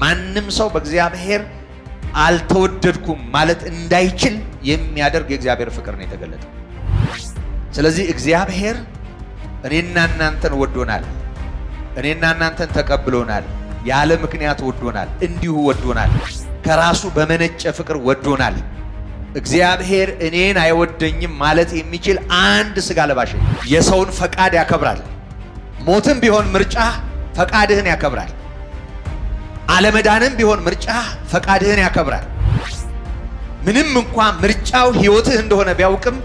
ማንም ሰው በእግዚአብሔር አልተወደድኩም ማለት እንዳይችል የሚያደርግ የእግዚአብሔር ፍቅር ነው የተገለጠው። ስለዚህ እግዚአብሔር እኔና እናንተን ወዶናል፣ እኔና እናንተን ተቀብሎናል፣ ያለ ምክንያት ወዶናል፣ እንዲሁ ወዶናል፣ ከራሱ በመነጨ ፍቅር ወዶናል። እግዚአብሔር እኔን አይወደኝም ማለት የሚችል አንድ ስጋ ለባሽ የሰውን ፈቃድ ያከብራል። ሞትም ቢሆን ምርጫ ፈቃድህን ያከብራል። አለመዳንም ቢሆን ምርጫ ፈቃድህን ያከብራል። ምንም እንኳን ምርጫው ሕይወትህ እንደሆነ ቢያውቅም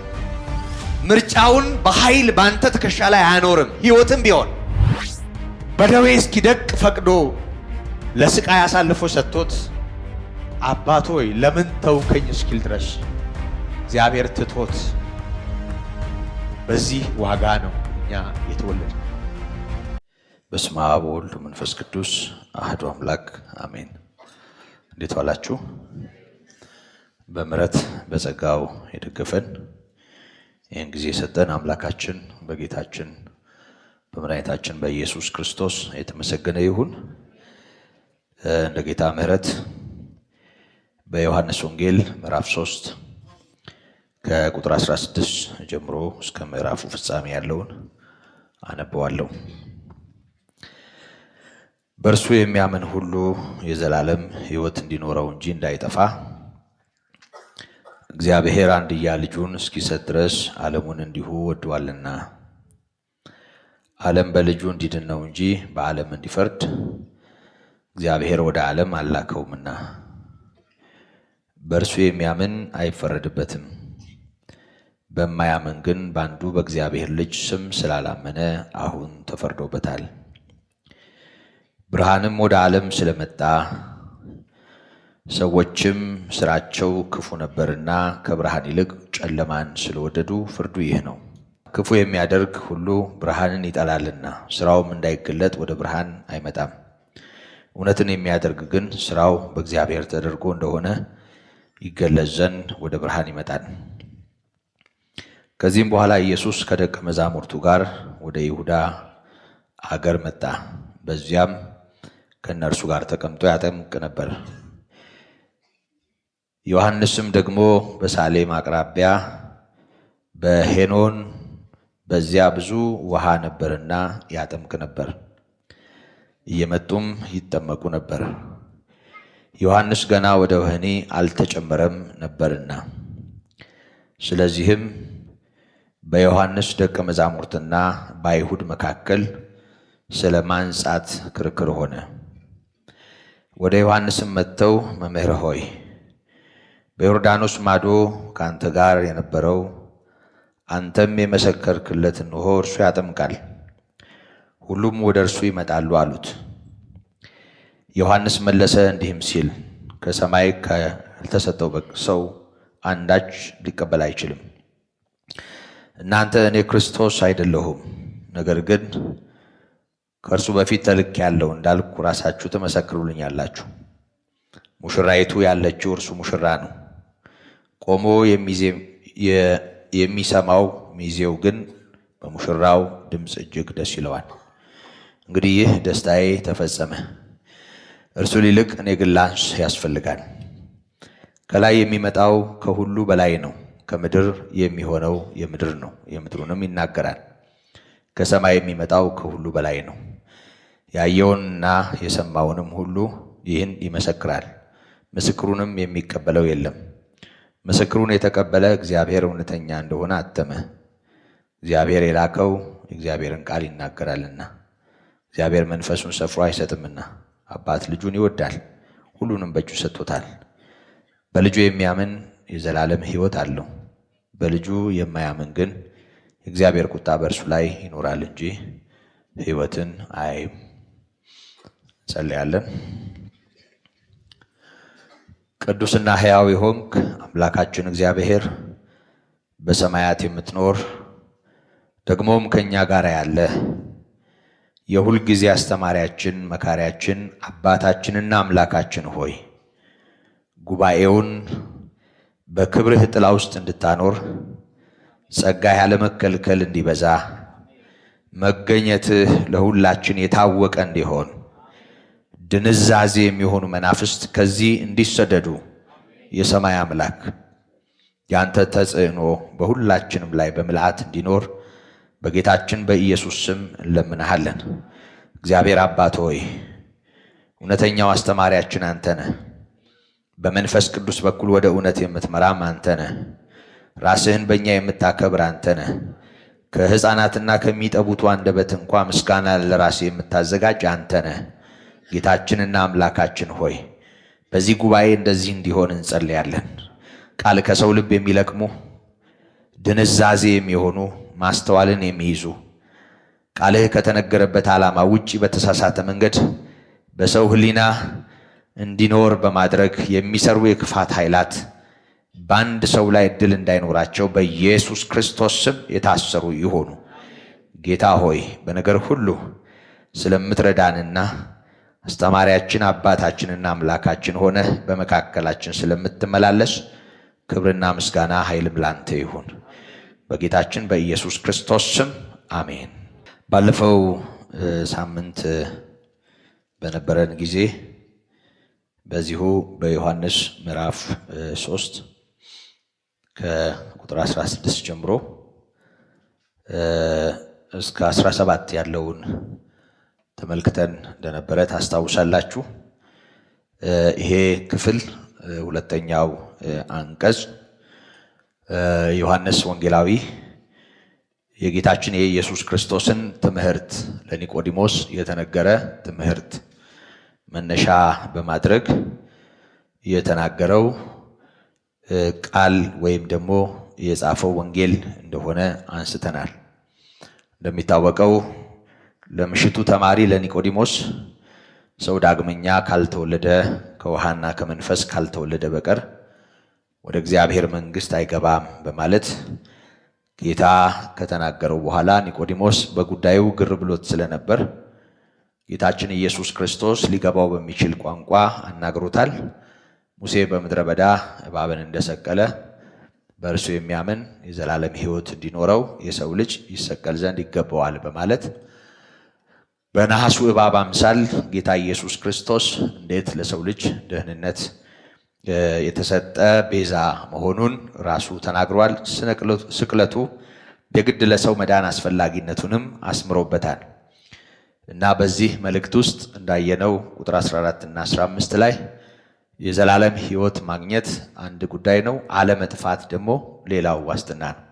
ምርጫውን በኃይል ባንተ ትከሻ ላይ አያኖርም። ሕይወትም ቢሆን በደዌ እስኪደቅ ፈቅዶ ለስቃይ አሳልፎ ሰጥቶት አባት ሆይ ለምን ተውከኝ እስኪል ድረስ እግዚአብሔር ትቶት በዚህ ዋጋ ነው እኛ የተወለድነው። በስመ አብ ወወልድ ወመንፈስ ቅዱስ አሐዱ አምላክ አሜን። እንዴት ዋላችሁ? በምሕረት በጸጋው የደገፈን ይህን ጊዜ የሰጠን አምላካችን በጌታችን በመድኃኒታችን በኢየሱስ ክርስቶስ የተመሰገነ ይሁን። እንደ ጌታ ምሕረት በዮሐንስ ወንጌል ምዕራፍ 3 ከቁጥር 16 ጀምሮ እስከ ምዕራፉ ፍጻሜ ያለውን አነበዋለሁ። በእርሱ የሚያምን ሁሉ የዘላለም ሕይወት እንዲኖረው እንጂ እንዳይጠፋ እግዚአብሔር አንድያ ልጁን እስኪሰጥ ድረስ ዓለሙን እንዲሁ ወዷልና። ዓለም በልጁ እንዲድን ነው እንጂ በዓለም እንዲፈርድ እግዚአብሔር ወደ ዓለም አላከውምና። በእርሱ የሚያምን አይፈረድበትም። በማያምን ግን በአንዱ በእግዚአብሔር ልጅ ስም ስላላመነ አሁን ተፈርዶበታል። ብርሃንም ወደ ዓለም ስለመጣ ሰዎችም ስራቸው ክፉ ነበርና ከብርሃን ይልቅ ጨለማን ስለወደዱ ፍርዱ ይህ ነው። ክፉ የሚያደርግ ሁሉ ብርሃንን ይጠላልና ስራውም እንዳይገለጥ ወደ ብርሃን አይመጣም። እውነትን የሚያደርግ ግን ስራው በእግዚአብሔር ተደርጎ እንደሆነ ይገለጽ ዘንድ ወደ ብርሃን ይመጣል። ከዚህም በኋላ ኢየሱስ ከደቀ መዛሙርቱ ጋር ወደ ይሁዳ አገር መጣ። በዚያም ከእነርሱ ጋር ተቀምጦ ያጠምቅ ነበር። ዮሐንስም ደግሞ በሳሌም አቅራቢያ በሄኖን በዚያ ብዙ ውሃ ነበርና ያጠምቅ ነበር። እየመጡም ይጠመቁ ነበር። ዮሐንስ ገና ወደ ወህኒ አልተጨመረም ነበርና። ስለዚህም በዮሐንስ ደቀ መዛሙርትና በአይሁድ መካከል ስለ ማንጻት ክርክር ሆነ። ወደ ዮሐንስም መጥተው መምህር ሆይ በዮርዳኖስ ማዶ ከአንተ ጋር የነበረው አንተም የመሰከርክለት እንሆ እርሱ ያጠምቃል፣ ሁሉም ወደ እርሱ ይመጣሉ አሉት። ዮሐንስ መለሰ እንዲህም ሲል ከሰማይ ካልተሰጠው ሰው አንዳች ሊቀበል አይችልም። እናንተ እኔ ክርስቶስ አይደለሁም፣ ነገር ግን ከእርሱ በፊት ተልኬአለሁ እንዳልኩ ራሳችሁ ትመሰክሩልኛላችሁ። ሙሽራይቱ ያለችው እርሱ ሙሽራ ነው። ቆሞ የሚሰማው ሚዜው ግን በሙሽራው ድምፅ እጅግ ደስ ይለዋል። እንግዲህ ይህ ደስታዬ ተፈጸመ። እርሱ ሊልቅ እኔ ግን ላንስ ያስፈልጋል። ከላይ የሚመጣው ከሁሉ በላይ ነው። ከምድር የሚሆነው የምድር ነው፣ የምድሩንም ይናገራል። ከሰማይ የሚመጣው ከሁሉ በላይ ነው። ያየውንና የሰማውንም ሁሉ ይህን ይመሰክራል። ምስክሩንም የሚቀበለው የለም። ምስክሩን የተቀበለ እግዚአብሔር እውነተኛ እንደሆነ አተመ። እግዚአብሔር የላከው የእግዚአብሔርን ቃል ይናገራልና እግዚአብሔር መንፈሱን ሰፍሮ አይሰጥምና። አባት ልጁን ይወዳል፣ ሁሉንም በእጁ ሰጥቶታል። በልጁ የሚያምን የዘላለም ሕይወት አለው። በልጁ የማያምን ግን የእግዚአብሔር ቁጣ በእርሱ ላይ ይኖራል እንጂ ሕይወትን አያይም። ጸልያለን። ቅዱስና ሕያው የሆንክ አምላካችን እግዚአብሔር በሰማያት የምትኖር ደግሞም ከኛ ጋር ያለ የሁል ጊዜ አስተማሪያችን፣ መካሪያችን፣ አባታችንና አምላካችን ሆይ ጉባኤውን በክብርህ ጥላ ውስጥ እንድታኖር ጸጋህ ያለመከልከል እንዲበዛ መገኘትህ ለሁላችን የታወቀ እንዲሆን ድንዛዜ የሚሆኑ መናፍስት ከዚህ እንዲሰደዱ የሰማይ አምላክ ያንተ ተጽዕኖ በሁላችንም ላይ በምልአት እንዲኖር በጌታችን በኢየሱስ ስም እንለምንሃለን። እግዚአብሔር አባት ሆይ እውነተኛው አስተማሪያችን አንተ ነህ። በመንፈስ ቅዱስ በኩል ወደ እውነት የምትመራም አንተ ነህ። ራስህን በእኛ የምታከብር አንተ ነህ። ከሕፃናትና ከሚጠቡቱ አንደበት እንኳ ምስጋና ለራስህ የምታዘጋጅ አንተ ነህ። ጌታችንና አምላካችን ሆይ በዚህ ጉባኤ እንደዚህ እንዲሆን እንጸልያለን። ቃል ከሰው ልብ የሚለቅሙ ድንዛዜ የሚሆኑ ማስተዋልን የሚይዙ ቃልህ ከተነገረበት ዓላማ ውጪ በተሳሳተ መንገድ በሰው ሕሊና እንዲኖር በማድረግ የሚሰሩ የክፋት ኃይላት በአንድ ሰው ላይ ዕድል እንዳይኖራቸው በኢየሱስ ክርስቶስ ስም የታሰሩ ይሆኑ። ጌታ ሆይ በነገር ሁሉ ስለምትረዳንና አስተማሪያችን አባታችንና አምላካችን ሆነ በመካከላችን ስለምትመላለስ ክብርና ምስጋና ኃይልም ላንተ ይሁን በጌታችን በኢየሱስ ክርስቶስ ስም አሜን። ባለፈው ሳምንት በነበረን ጊዜ በዚሁ በዮሐንስ ምዕራፍ 3 ከቁጥር 16 ጀምሮ እስከ 17 ያለውን ተመልክተን እንደነበረ ታስታውሳላችሁ። ይሄ ክፍል ሁለተኛው አንቀጽ ዮሐንስ ወንጌላዊ የጌታችን የኢየሱስ ክርስቶስን ትምህርት ለኒቆዲሞስ የተነገረ ትምህርት መነሻ በማድረግ የተናገረው ቃል ወይም ደግሞ የጻፈው ወንጌል እንደሆነ አንስተናል። እንደሚታወቀው ለምሽቱ ተማሪ ለኒቆዲሞስ ሰው ዳግመኛ ካልተወለደ ከውሃና ከመንፈስ ካልተወለደ በቀር ወደ እግዚአብሔር መንግሥት አይገባም በማለት ጌታ ከተናገረው በኋላ ኒቆዲሞስ በጉዳዩ ግር ብሎት ስለነበር ጌታችን ኢየሱስ ክርስቶስ ሊገባው በሚችል ቋንቋ አናግሮታል። ሙሴ በምድረ በዳ እባብን እንደሰቀለ በእርሱ የሚያምን የዘላለም ሕይወት እንዲኖረው የሰው ልጅ ይሰቀል ዘንድ ይገባዋል በማለት በነሐሱ እባብ አምሳል ጌታ ኢየሱስ ክርስቶስ እንዴት ለሰው ልጅ ደህንነት የተሰጠ ቤዛ መሆኑን ራሱ ተናግሯል። ስቅለቱ የግድ ለሰው መዳን አስፈላጊነቱንም አስምሮበታል እና በዚህ መልእክት ውስጥ እንዳየነው ቁጥር 14 እና 15 ላይ የዘላለም ሕይወት ማግኘት አንድ ጉዳይ ነው፣ አለመጥፋት ደግሞ ሌላው ዋስትና ነው።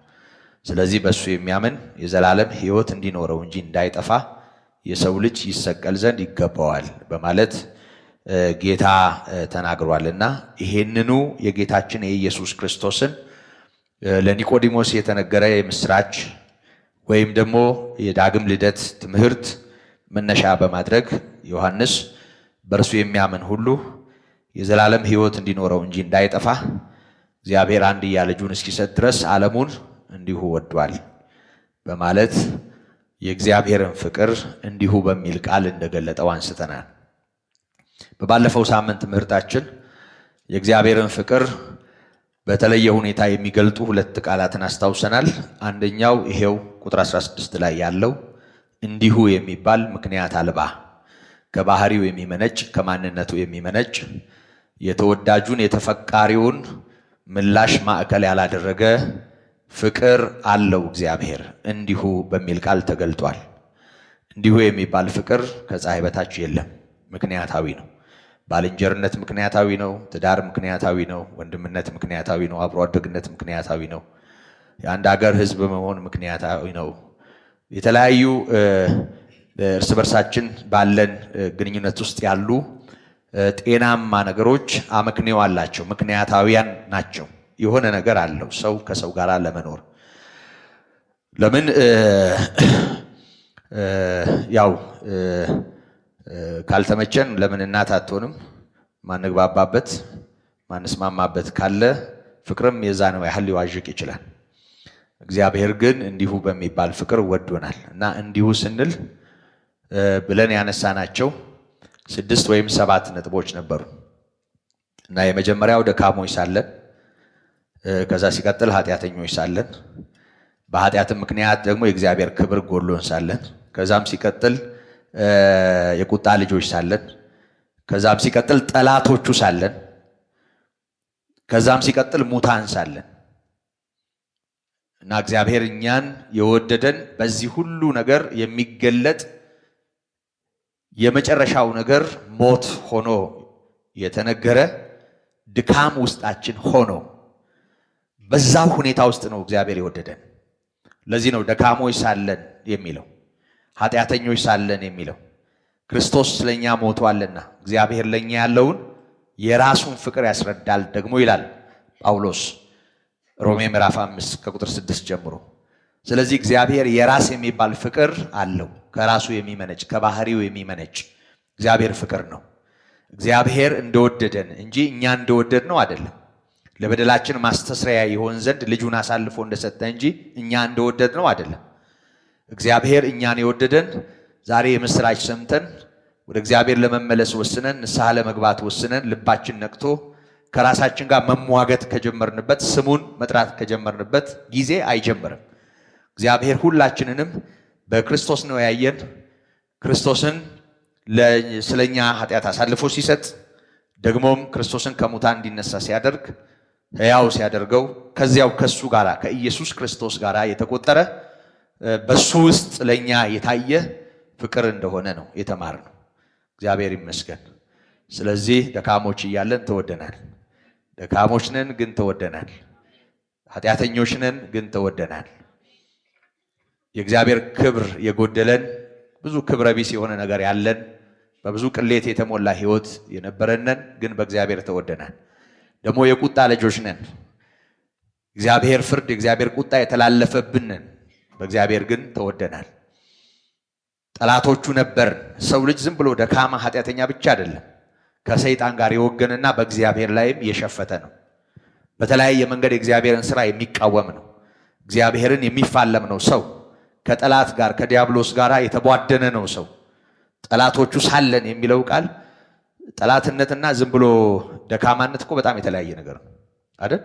ስለዚህ በእሱ የሚያምን የዘላለም ሕይወት እንዲኖረው እንጂ እንዳይጠፋ የሰው ልጅ ይሰቀል ዘንድ ይገባዋል በማለት ጌታ ተናግሯልና ይሄንኑ የጌታችን የኢየሱስ ክርስቶስን ለኒቆዲሞስ የተነገረ የምስራች ወይም ደግሞ የዳግም ልደት ትምህርት መነሻ በማድረግ ዮሐንስ በእርሱ የሚያምን ሁሉ የዘላለም ሕይወት እንዲኖረው እንጂ እንዳይጠፋ እግዚአብሔር አንድያ ልጁን እስኪሰጥ ድረስ ዓለሙን እንዲሁ ወዷል በማለት የእግዚአብሔርን ፍቅር እንዲሁ በሚል ቃል እንደገለጠው አንስተናል። በባለፈው ሳምንት ትምህርታችን የእግዚአብሔርን ፍቅር በተለየ ሁኔታ የሚገልጡ ሁለት ቃላትን አስታውሰናል። አንደኛው ይሄው ቁጥር 16 ላይ ያለው እንዲሁ የሚባል ምክንያት አልባ ከባህሪው የሚመነጭ ከማንነቱ የሚመነጭ የተወዳጁን የተፈቃሪውን ምላሽ ማዕከል ያላደረገ ፍቅር አለው እግዚአብሔር እንዲሁ በሚል ቃል ተገልጧል። እንዲሁ የሚባል ፍቅር ከፀሐይ በታች የለም። ምክንያታዊ ነው። ባልንጀርነት ምክንያታዊ ነው። ትዳር ምክንያታዊ ነው። ወንድምነት ምክንያታዊ ነው። አብሮ አደግነት ምክንያታዊ ነው። የአንድ ሀገር ሕዝብ መሆን ምክንያታዊ ነው። የተለያዩ እርስ በርሳችን ባለን ግንኙነት ውስጥ ያሉ ጤናማ ነገሮች አመክንዮ አላቸው፣ ምክንያታዊያን ናቸው። የሆነ ነገር አለው ሰው ከሰው ጋር ለመኖር። ለምን ያው ካልተመቸን ለምን እናት አትሆንም? ማንግባባበት ማንስማማበት ካለ ፍቅርም የዛነው ያህል ሊዋዥቅ ይችላል። እግዚአብሔር ግን እንዲሁ በሚባል ፍቅር ወዶናል እና እንዲሁ ስንል ብለን ያነሳናቸው 6 ወይም 7 ነጥቦች ነበሩ እና የመጀመሪያው ደካሞች ሳለን፣ ከዛ ሲቀጥል ኃጢአተኞች ሳለን፣ በኃጢአትም ምክንያት ደግሞ የእግዚአብሔር ክብር ጎሎን ሳለን፣ ከዛም ሲቀጥል የቁጣ ልጆች ሳለን፣ ከዛም ሲቀጥል ጠላቶቹ ሳለን፣ ከዛም ሲቀጥል ሙታን ሳለን እና እግዚአብሔር እኛን የወደደን በዚህ ሁሉ ነገር የሚገለጥ የመጨረሻው ነገር ሞት ሆኖ የተነገረ ድካም ውስጣችን ሆኖ በዛው ሁኔታ ውስጥ ነው እግዚአብሔር የወደደን። ለዚህ ነው ደካሞች ሳለን የሚለው፣ ኃጢአተኞች ሳለን የሚለው። ክርስቶስ ስለኛ ሞቷልና እግዚአብሔር ለኛ ያለውን የራሱን ፍቅር ያስረዳል ደግሞ ይላል ጳውሎስ ሮሜ ምዕራፍ 5 ከቁጥር 6 ጀምሮ። ስለዚህ እግዚአብሔር የራስ የሚባል ፍቅር አለው፣ ከራሱ የሚመነጭ ከባህሪው የሚመነጭ እግዚአብሔር ፍቅር ነው። እግዚአብሔር እንደወደደን እንጂ እኛ እንደወደድ ነው አይደለም። ለበደላችን ማስተስረያ ይሆን ዘንድ ልጁን አሳልፎ እንደሰጠ እንጂ እኛ እንደወደድ ነው አይደለም። እግዚአብሔር እኛን የወደደን ዛሬ የምስራች ሰምተን ወደ እግዚአብሔር ለመመለስ ወስነን ንስሐ ለመግባት ወስነን ልባችን ነቅቶ ከራሳችን ጋር መሟገት ከጀመርንበት ስሙን መጥራት ከጀመርንበት ጊዜ አይጀምርም። እግዚአብሔር ሁላችንንም በክርስቶስ ነው ያየን። ክርስቶስን ስለኛ ኃጢአት አሳልፎ ሲሰጥ ደግሞም ክርስቶስን ከሙታን እንዲነሳ ሲያደርግ ሕያው ሲያደርገው ከዚያው ከሱ ጋራ ከኢየሱስ ክርስቶስ ጋራ የተቆጠረ በሱ ውስጥ ለኛ የታየ ፍቅር እንደሆነ ነው የተማርነው። እግዚአብሔር ይመስገን። ስለዚህ ደካሞች እያለን ተወደናል። ደካሞች ነን ግን ተወደናል። ኃጢአተኞች ነን ግን ተወደናል። የእግዚአብሔር ክብር የጎደለን ብዙ ክብረ ቢስ የሆነ ነገር ያለን በብዙ ቅሌት የተሞላ ሕይወት የነበረንን ግን በእግዚአብሔር ተወደናል። ደግሞ የቁጣ ልጆች ነን። እግዚአብሔር ፍርድ፣ እግዚአብሔር ቁጣ የተላለፈብንን በእግዚአብሔር ግን ተወደናል። ጠላቶቹ ነበርን። ሰው ልጅ ዝም ብሎ ደካማ ኃጢአተኛ ብቻ አይደለም፣ ከሰይጣን ጋር የወገንና በእግዚአብሔር ላይም የሸፈተ ነው። በተለያየ መንገድ የእግዚአብሔርን ሥራ የሚቃወም ነው። እግዚአብሔርን የሚፋለም ነው። ሰው ከጠላት ጋር ከዲያብሎስ ጋር የተቧደነ ነው። ሰው ጠላቶቹ ሳለን የሚለው ቃል ጠላትነትና ዝም ብሎ ደካማነት እኮ በጣም የተለያየ ነገር ነው አይደል?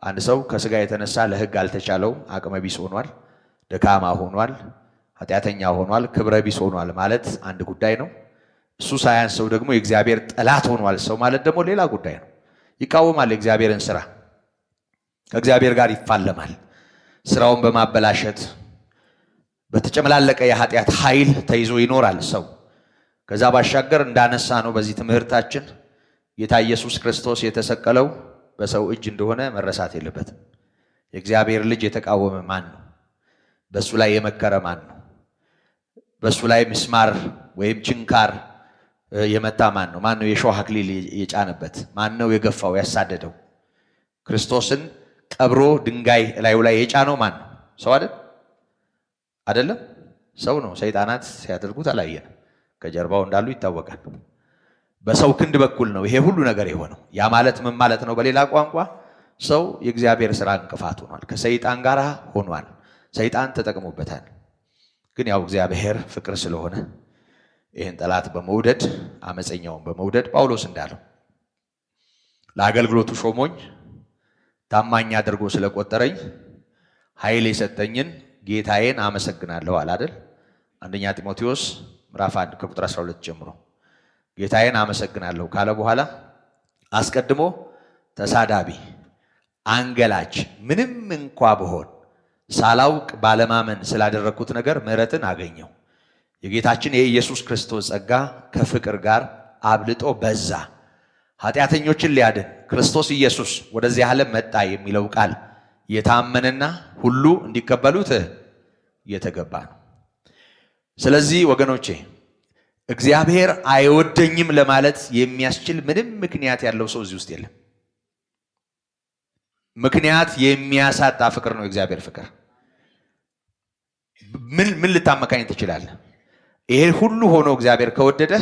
አንድ ሰው ከስጋ የተነሳ ለሕግ አልተቻለው፣ አቅመ ቢስ ሆኗል፣ ደካማ ሆኗል፣ ኃጢአተኛ ሆኗል፣ ክብረ ቢስ ሆኗል ማለት አንድ ጉዳይ ነው። እሱ ሳያንስ ሰው ደግሞ የእግዚአብሔር ጠላት ሆኗል ሰው ማለት ደግሞ ሌላ ጉዳይ ነው። ይቃወማል የእግዚአብሔርን ሥራ፣ ከእግዚአብሔር ጋር ይፋለማል። ሥራውን በማበላሸት በተጨመላለቀ የኃጢአት ኃይል ተይዞ ይኖራል ሰው። ከዛ ባሻገር እንዳነሳ ነው በዚህ ትምህርታችን ጌታ ኢየሱስ ክርስቶስ የተሰቀለው በሰው እጅ እንደሆነ መረሳት የለበትም። የእግዚአብሔር ልጅ የተቃወመ ማን ነው? በሱ ላይ የመከረ ማን ነው? በሱ ላይ ምስማር ወይም ችንካር የመታ ማን ነው? ማን ነው የሾህ አክሊል የጫነበት? ማን ነው የገፋው ያሳደደው? ክርስቶስን ቀብሮ ድንጋይ ላዩ ላይ የጫነው ማን ነው? ሰው አይደለም? ሰው ነው። ሰይጣናት ሲያደርጉት አላየንም። ከጀርባው እንዳሉ ይታወቃል። በሰው ክንድ በኩል ነው ይሄ ሁሉ ነገር የሆነው። ያ ማለት ምን ማለት ነው? በሌላ ቋንቋ ሰው የእግዚአብሔር ሥራ እንቅፋት ሆኗል፣ ከሰይጣን ጋር ሆኗል። ሰይጣን ተጠቅሞበታል። ግን ያው እግዚአብሔር ፍቅር ስለሆነ ይህን ጠላት በመውደድ አመፀኛውን በመውደድ ጳውሎስ እንዳለው ለአገልግሎቱ ሾሞኝ ታማኝ አድርጎ ስለቆጠረኝ ኃይል የሰጠኝን ጌታዬን አመሰግናለሁ አለ አይደል? አንደኛ ጢሞቴዎስ ምዕራፍ 1 ከቁጥር 12 ጀምሮ ጌታዬን አመሰግናለሁ ካለ በኋላ አስቀድሞ ተሳዳቢ፣ አንገላች፣ ምንም እንኳ ብሆን ሳላውቅ ባለማመን ስላደረግኩት ነገር ምሕረትን አገኘው። የጌታችን የኢየሱስ ክርስቶስ ጸጋ ከፍቅር ጋር አብልጦ በዛ። ኃጢአተኞችን ሊያድን ክርስቶስ ኢየሱስ ወደዚህ ዓለም መጣ የሚለው ቃል የታመነና ሁሉ እንዲቀበሉት የተገባ ነው። ስለዚህ ወገኖቼ እግዚአብሔር አይወደኝም ለማለት የሚያስችል ምንም ምክንያት ያለው ሰው እዚህ ውስጥ የለም። ምክንያት የሚያሳጣ ፍቅር ነው የእግዚአብሔር ፍቅር። ምን ልታመካኝ ትችላለህ? ይሄ ሁሉ ሆኖ እግዚአብሔር ከወደደ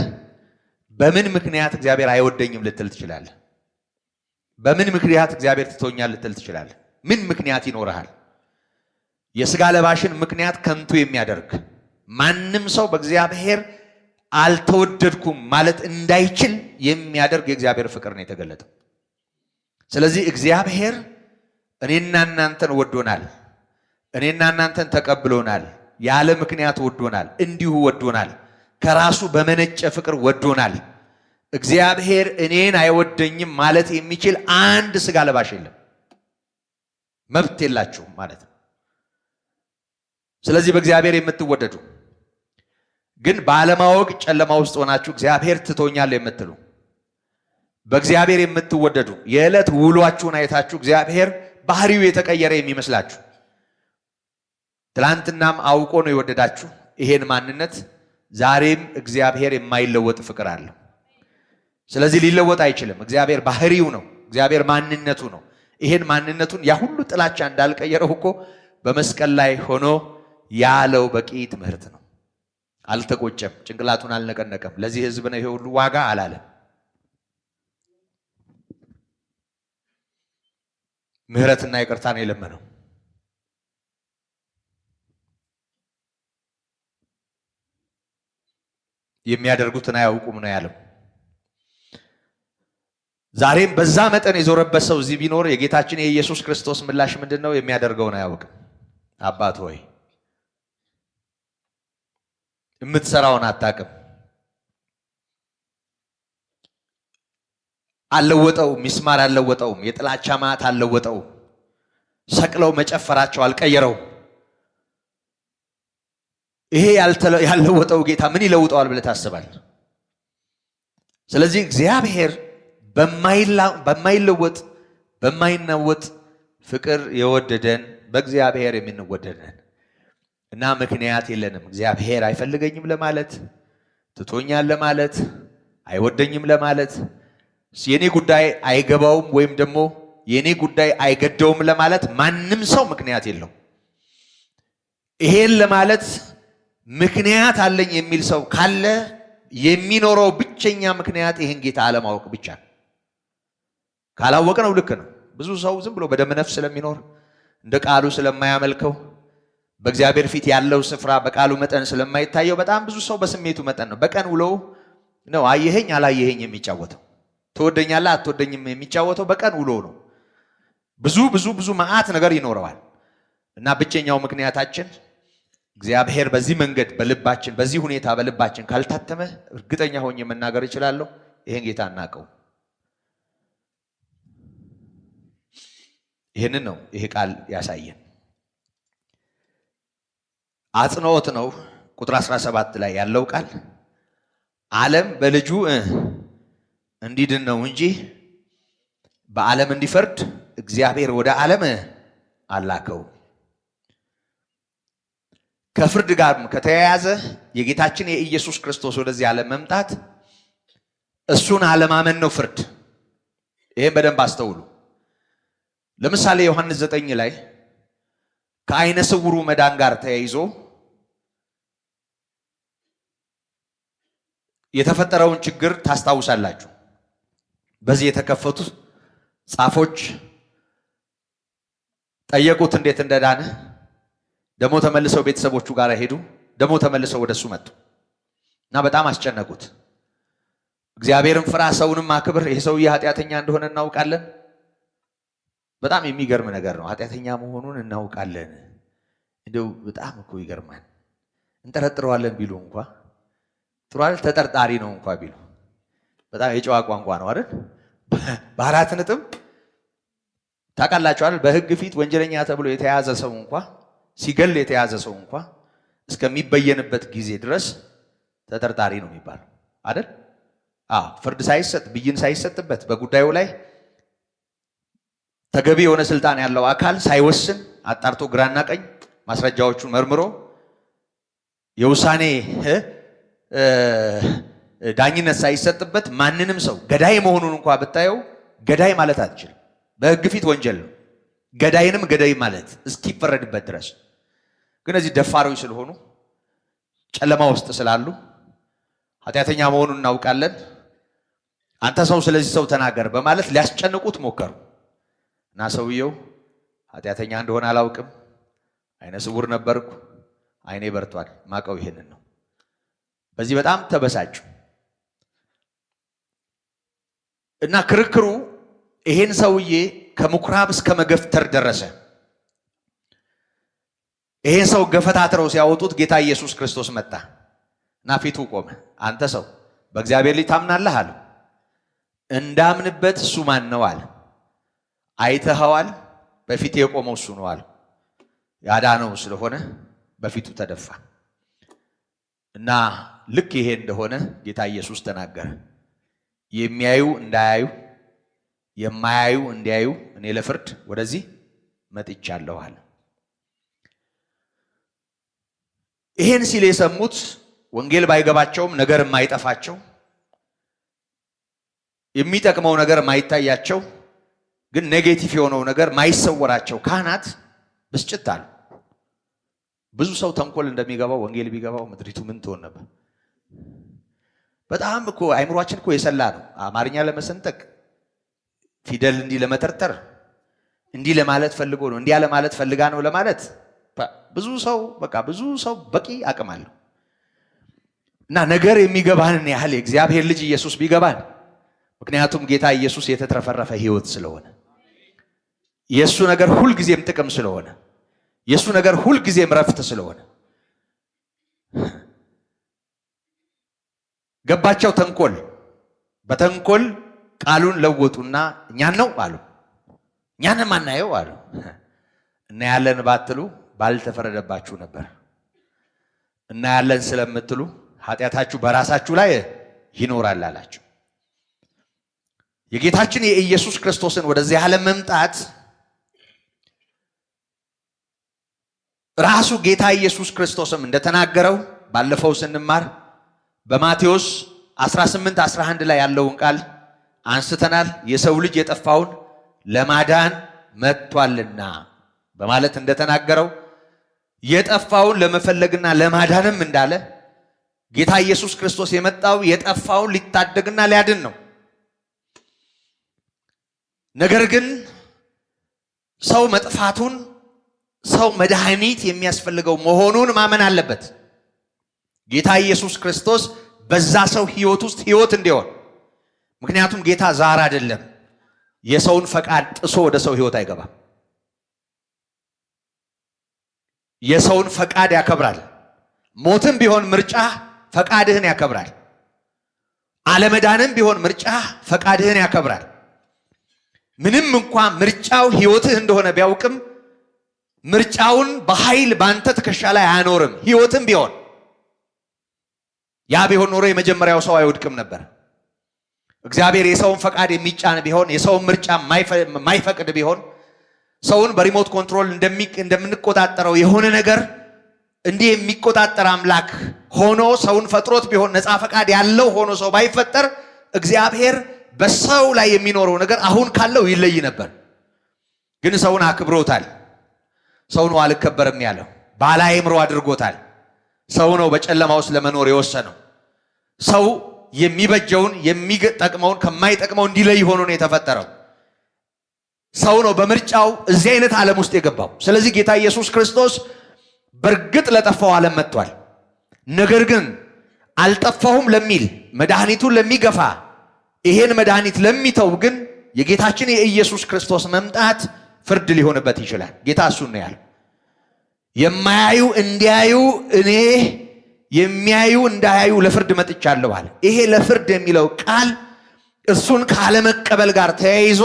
በምን ምክንያት እግዚአብሔር አይወደኝም ልትል ትችላለህ? በምን ምክንያት እግዚአብሔር ትቶኛል ልትል ትችላለህ? ምን ምክንያት ይኖርሃል? የሥጋ ለባሽን ምክንያት ከንቱ የሚያደርግ ማንም ሰው በእግዚአብሔር አልተወደድኩም ማለት እንዳይችል የሚያደርግ የእግዚአብሔር ፍቅር ነው የተገለጠው። ስለዚህ እግዚአብሔር እኔና እናንተን ወዶናል። እኔና እናንተን ተቀብሎናል። ያለ ምክንያት ወዶናል። እንዲሁ ወዶናል። ከራሱ በመነጨ ፍቅር ወዶናል። እግዚአብሔር እኔን አይወደኝም ማለት የሚችል አንድ ሥጋ ለባሽ የለም። መብት የላችሁም ማለት ነው። ስለዚህ በእግዚአብሔር የምትወደዱ ግን ባለማወቅ ጨለማ ውስጥ ሆናችሁ እግዚአብሔር ትቶኛል የምትሉ በእግዚአብሔር የምትወደዱ የዕለት ውሏችሁን አይታችሁ እግዚአብሔር ባህሪው የተቀየረ የሚመስላችሁ ትላንትናም አውቆ ነው የወደዳችሁ ይሄን ማንነት ዛሬም እግዚአብሔር የማይለወጥ ፍቅር አለው። ስለዚህ ሊለወጥ አይችልም። እግዚአብሔር ባህሪው ነው። እግዚአብሔር ማንነቱ ነው። ይሄን ማንነቱን ያ ሁሉ ጥላቻ እንዳልቀየረው እኮ በመስቀል ላይ ሆኖ ያለው በቂ ትምህርት ነው። አልተቆጨም። ጭንቅላቱን አልነቀነቀም። ለዚህ ሕዝብ ነው ይሄ ሁሉ ዋጋ አላለም። ምህረትና ይቅርታ ነው የለመነው። የሚያደርጉትን አያውቁም ነው ያለው። ዛሬም በዛ መጠን የዞረበት ሰው እዚህ ቢኖር የጌታችን የኢየሱስ ክርስቶስ ምላሽ ምንድን ነው? የሚያደርገውን አያውቅም። አባት ሆይ የምትሰራውን አታውቅም። አልለወጠውም። ሚስማር አልለወጠውም። የጥላቻ ማት አልለወጠውም። ሰቅለው መጨፈራቸው አልቀየረውም። ይሄ ያልለወጠው ጌታ ምን ይለውጠዋል ብለህ ታስባለህ? ስለዚህ እግዚአብሔር በማይለወጥ በማይናወጥ ፍቅር የወደደን በእግዚአብሔር የምንወደደን እና ምክንያት የለንም። እግዚአብሔር አይፈልገኝም ለማለት፣ ትቶኛል ለማለት፣ አይወደኝም ለማለት፣ የኔ ጉዳይ አይገባውም ወይም ደግሞ የኔ ጉዳይ አይገደውም ለማለት ማንም ሰው ምክንያት የለው። ይሄን ለማለት ምክንያት አለኝ የሚል ሰው ካለ የሚኖረው ብቸኛ ምክንያት ይሄን ጌታ አለማወቅ ብቻ ነው። ካላወቀ ነው ልክ ነው። ብዙ ሰው ዝም ብሎ በደመ ነፍስ ስለሚኖር እንደ ቃሉ ስለማያመልከው በእግዚአብሔር ፊት ያለው ስፍራ በቃሉ መጠን ስለማይታየው በጣም ብዙ ሰው በስሜቱ መጠን ነው በቀን ውሎ ነው አየኸኝ አላየኸኝ የሚጫወተው። ትወደኛለህ አትወደኝም የሚጫወተው በቀን ውሎ ነው። ብዙ መዓት ነገር ይኖረዋል እና ብቸኛው ምክንያታችን እግዚአብሔር በዚህ መንገድ በልባችን በዚህ ሁኔታ በልባችን ካልታተመ እርግጠኛ ሆኜ መናገር እችላለሁ ይሄን ጌታ እናቀው። ይሄንን ነው ይሄ ቃል ያሳየን። አጽንኦት ነው። ቁጥር 17 ላይ ያለው ቃል ዓለም በልጁ እንዲድን ነው እንጂ በዓለም እንዲፈርድ እግዚአብሔር ወደ ዓለም አላከው። ከፍርድ ጋር ከተያያዘ የጌታችን የኢየሱስ ክርስቶስ ወደዚህ ዓለም መምጣት እሱን አለማመን ነው ፍርድ። ይሄን በደንብ አስተውሉ። ለምሳሌ ዮሐንስ 9 ላይ ከዓይነ ስውሩ መዳን ጋር ተያይዞ የተፈጠረውን ችግር ታስታውሳላችሁ። በዚህ የተከፈቱ ጻፎች ጠየቁት እንዴት እንደዳነ። ደሞ ተመልሰው ቤተሰቦቹ ጋር ሄዱ። ደሞ ተመልሰው ወደሱ መጡ እና በጣም አስጨነቁት። እግዚአብሔርን ፍራ፣ ሰውንም አክብር፣ ይሄ ሰውዬ ኃጢአተኛ እንደሆነ እናውቃለን። በጣም የሚገርም ነገር ነው። ኃጢአተኛ መሆኑን እናውቃለን። እንደው በጣም እኮ ይገርማል። እንጠረጥረዋለን ቢሉ እንኳ ጥሩ አይደል? ተጠርጣሪ ነው እንኳ ቢሉ በጣም የጨዋ ቋንቋ ነው አይደል? በአራት ነጥብ ታውቃላችሁ አይደል? በሕግ ፊት ወንጀለኛ ተብሎ የተያዘ ሰው እንኳ ሲገል የተያዘ ሰው እንኳ እስከሚበየንበት ጊዜ ድረስ ተጠርጣሪ ነው የሚባለው አይደል? ፍርድ ሳይሰጥ ብይን ሳይሰጥበት በጉዳዩ ላይ ተገቢ የሆነ ስልጣን ያለው አካል ሳይወስን አጣርቶ ግራና ቀኝ ማስረጃዎቹን መርምሮ የውሳኔ ዳኝነት ሳይሰጥበት ማንንም ሰው ገዳይ መሆኑን እንኳ ብታየው ገዳይ ማለት አትችልም። በሕግ ፊት ወንጀል ነው። ገዳይንም ገዳይ ማለት እስኪፈረድበት ድረስ። ግን እዚህ ደፋሮች ስለሆኑ ጨለማ ውስጥ ስላሉ ኃጢአተኛ መሆኑን እናውቃለን፣ አንተ ሰው ስለዚህ ሰው ተናገር በማለት ሊያስጨንቁት ሞከሩ እና ሰውየው ኃጢአተኛ እንደሆነ አላውቅም፣ አይነ ስውር ነበርኩ፣ አይኔ በርቷል። ማቀው ይሄንን ነው። በዚህ በጣም ተበሳጩ እና ክርክሩ ይሄን ሰውዬ ከምኩራብ እስከ መገፍተር ደረሰ። ይሄን ሰው ገፈታትረው ሲያወጡት ጌታ ኢየሱስ ክርስቶስ መጣ እና ፊቱ ቆመ። አንተ ሰው በእግዚአብሔር ልጅ ታምናለህ አለ። እንዳምንበት እሱ ማን ነው አለ። አይተኸዋል፣ በፊት የቆመው እሱ ነው አለ። ያዳነው ስለሆነ በፊቱ ተደፋ እና ልክ ይሄ እንደሆነ ጌታ ኢየሱስ ተናገረ። የሚያዩ እንዳያዩ፣ የማያዩ እንዲያዩ እኔ ለፍርድ ወደዚህ መጥቻለሁ አለ። ይሄን ሲል የሰሙት ወንጌል ባይገባቸውም ነገር የማይጠፋቸው የሚጠቅመው ነገር ማይታያቸው ግን ኔጌቲቭ የሆነው ነገር ማይሰወራቸው ካህናት ብስጭት አሉ። ብዙ ሰው ተንኮል እንደሚገባው ወንጌል ቢገባው ምድሪቱ ምን ትሆን ነበር? በጣም እኮ አይምሯችን እኮ የሰላ ነው። አማርኛ ለመሰንጠቅ ፊደል እንዲህ ለመተርተር እንዲህ ለማለት ፈልጎ ነው እንዲያ ለማለት ፈልጋ ነው ለማለት ብዙ ሰው በቂ አቅም አለው። እና ነገር የሚገባንን ያህል የእግዚአብሔር ልጅ ኢየሱስ ቢገባን፣ ምክንያቱም ጌታ ኢየሱስ የተትረፈረፈ ሕይወት ስለሆነ የሱ ነገር ሁል ጊዜም ጥቅም ስለሆነ የሱ ነገር ሁል ጊዜም ረፍት ስለሆነ ገባቸው ተንኮል። በተንኮል ቃሉን ለወጡና እኛን ነው አሉ። እኛን ማናየው አሉ። እና ያለን ባትሉ ባልተፈረደባችሁ ነበር። እና ያለን ስለምትሉ ኃጢአታችሁ በራሳችሁ ላይ ይኖራል አላችሁ። የጌታችን የኢየሱስ ክርስቶስን ወደዚህ ዓለም መምጣት ራሱ ጌታ ኢየሱስ ክርስቶስም እንደተናገረው ባለፈው ስንማር በማቴዎስ 18:11 ላይ ያለውን ቃል አንስተናል። የሰው ልጅ የጠፋውን ለማዳን መጥቷልና በማለት እንደተናገረው የጠፋውን ለመፈለግና ለማዳንም እንዳለ ጌታ ኢየሱስ ክርስቶስ የመጣው የጠፋውን ሊታደግና ሊያድን ነው። ነገር ግን ሰው መጥፋቱን ሰው መድኃኒት የሚያስፈልገው መሆኑን ማመን አለበት። ጌታ ኢየሱስ ክርስቶስ በዛ ሰው ሕይወት ውስጥ ሕይወት እንዲሆን። ምክንያቱም ጌታ ዛር አይደለም። የሰውን ፈቃድ ጥሶ ወደ ሰው ሕይወት አይገባም። የሰውን ፈቃድ ያከብራል። ሞትም ቢሆን ምርጫ ፈቃድህን ያከብራል። አለመዳንም ቢሆን ምርጫ ፈቃድህን ያከብራል። ምንም እንኳን ምርጫው ሕይወትህ እንደሆነ ቢያውቅም ምርጫውን በኃይል ባንተ ትከሻ ላይ አያኖርም። ሕይወትም ቢሆን ያ ቢሆን ኖሮ የመጀመሪያው ሰው አይወድቅም ነበር። እግዚአብሔር የሰውን ፈቃድ የሚጫን ቢሆን የሰውን ምርጫ ማይፈቅድ ቢሆን ሰውን በሪሞት ኮንትሮል እንደምንቆጣጠረው የሆነ ነገር እንዲህ የሚቆጣጠር አምላክ ሆኖ ሰውን ፈጥሮት ቢሆን ነፃ ፈቃድ ያለው ሆኖ ሰው ባይፈጠር እግዚአብሔር በሰው ላይ የሚኖረው ነገር አሁን ካለው ይለይ ነበር። ግን ሰውን አክብሮታል። ሰው ነው አልከበርም ያለው። ባለ አእምሮ አድርጎታል። ሰው ነው በጨለማ ውስጥ ለመኖር የወሰነው። ሰው የሚበጀውን የሚጠቅመውን ከማይጠቅመው እንዲለይ ሆኖ ነው የተፈጠረው። ሰው ነው በምርጫው እዚህ አይነት ዓለም ውስጥ የገባው። ስለዚህ ጌታ ኢየሱስ ክርስቶስ በእርግጥ ለጠፋው ዓለም መጥቷል። ነገር ግን አልጠፋሁም ለሚል መድኃኒቱን ለሚገፋ ይሄን መድኃኒት ለሚተው ግን የጌታችን የኢየሱስ ክርስቶስ መምጣት ፍርድ ሊሆንበት ይችላል። ጌታ እሱን ነው ያለው። የማያዩ እንዲያዩ እኔ የሚያዩ እንዳያዩ ለፍርድ መጥቻለሁ አለ። ይሄ ለፍርድ የሚለው ቃል እርሱን ካለመቀበል ጋር ተያይዞ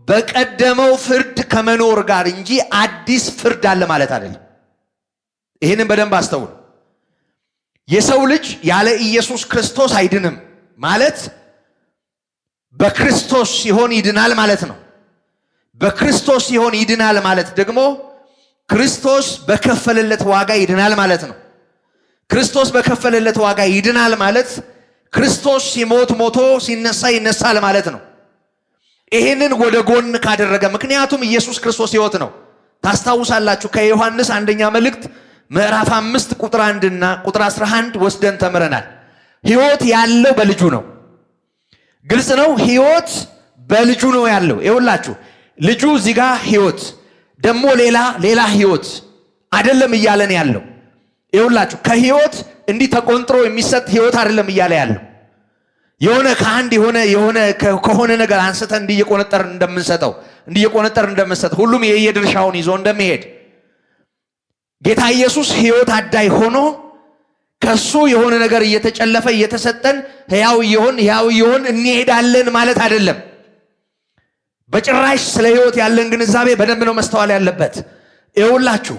በቀደመው ፍርድ ከመኖር ጋር እንጂ አዲስ ፍርድ አለ ማለት አይደለም። ይህንን በደንብ አስተውሉ። የሰው ልጅ ያለ ኢየሱስ ክርስቶስ አይድንም ማለት በክርስቶስ ሲሆን ይድናል ማለት ነው። በክርስቶስ ሲሆን ይድናል ማለት ደግሞ ክርስቶስ በከፈለለት ዋጋ ይድናል ማለት ነው። ክርስቶስ በከፈለለት ዋጋ ይድናል ማለት ክርስቶስ ሲሞት ሞቶ ሲነሳ ይነሳል ማለት ነው። ይሄንን ወደ ጎን ካደረገ ምክንያቱም ኢየሱስ ክርስቶስ ሕይወት ነው። ታስታውሳላችሁ ከዮሐንስ አንደኛ መልእክት ምዕራፍ 5 ቁጥር 1 እና ቁጥር 11 ወስደን ተምረናል። ሕይወት ያለው በልጁ ነው። ግልጽ ነው። ሕይወት በልጁ ነው ያለው። ይኸውላችሁ ልጁ እዚህ ጋር ሕይወት ደግሞ ሌላ ሕይወት አይደለም እያለን ያለው። ይኸውላችሁ ከህይወት እንዲህ ተቆንጥሮ የሚሰጥ ህይወት አይደለም እያለ ያለው። የሆነ ከአንድ ከሆነ ነገር አንስተን እንዲየቆነጠር እንደምንሰጥ ሁሉም የየድርሻውን ይዞ እንደሚሄድ ጌታ ኢየሱስ ህይወት አዳይ ሆኖ ከሱ የሆነ ነገር እየተጨለፈ እየተሰጠን ሕያው ይሆን እንሄዳለን ማለት አይደለም። በጭራሽ ስለ ህይወት ያለን ግንዛቤ በደንብ ነው መስተዋል ያለበት። ይኸውላችሁ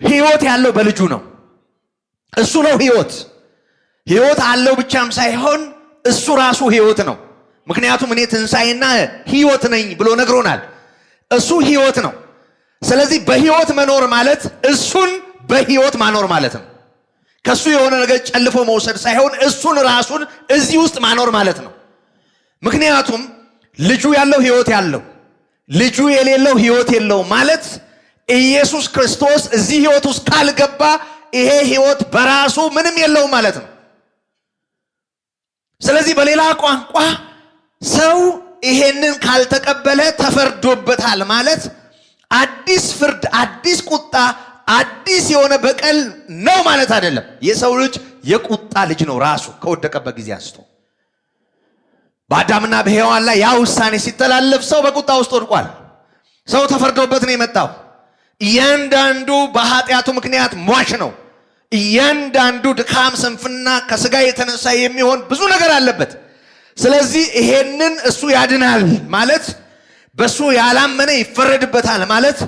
ህይወት ያለው በልጁ ነው። እሱ ነው ህይወት አለው ብቻም ሳይሆን እሱ ራሱ ህይወት ነው። ምክንያቱም እኔ ትንሣኤና ህይወት ነኝ ብሎ ነግሮናል። እሱ ህይወት ነው። ስለዚህ በህይወት መኖር ማለት እሱን በህይወት ማኖር ማለት ነው። ከሱ የሆነ ነገር ጨልፎ መውሰድ ሳይሆን እሱን ራሱን እዚህ ውስጥ ማኖር ማለት ነው። ምክንያቱም ልጁ ያለው ህይወት ያለው፣ ልጁ የሌለው ህይወት የለው ማለት ኢየሱስ ክርስቶስ እዚህ ህይወት ውስጥ ካልገባ ይሄ ህይወት በራሱ ምንም የለውም ማለት ነው። ስለዚህ በሌላ ቋንቋ ሰው ይሄንን ካልተቀበለ ተፈርዶበታል ማለት አዲስ ፍርድ፣ አዲስ ቁጣ፣ አዲስ የሆነ በቀል ነው ማለት አይደለም። የሰው ልጅ የቁጣ ልጅ ነው ራሱ ከወደቀበት ጊዜ አንስቶ። በአዳምና በሔዋን ላይ ያ ውሳኔ ሲተላለፍ ሰው በቁጣ ውስጥ ወድቋል። ሰው ተፈርዶበት ነው የመጣው። እያንዳንዱ በኃጢአቱ ምክንያት ሟች ነው። እያንዳንዱ ድካም፣ ስንፍና ከስጋ የተነሳ የሚሆን ብዙ ነገር አለበት። ስለዚህ ይሄንን እሱ ያድናል ማለት በሱ ያላመነ ይፈረድበታል ማለት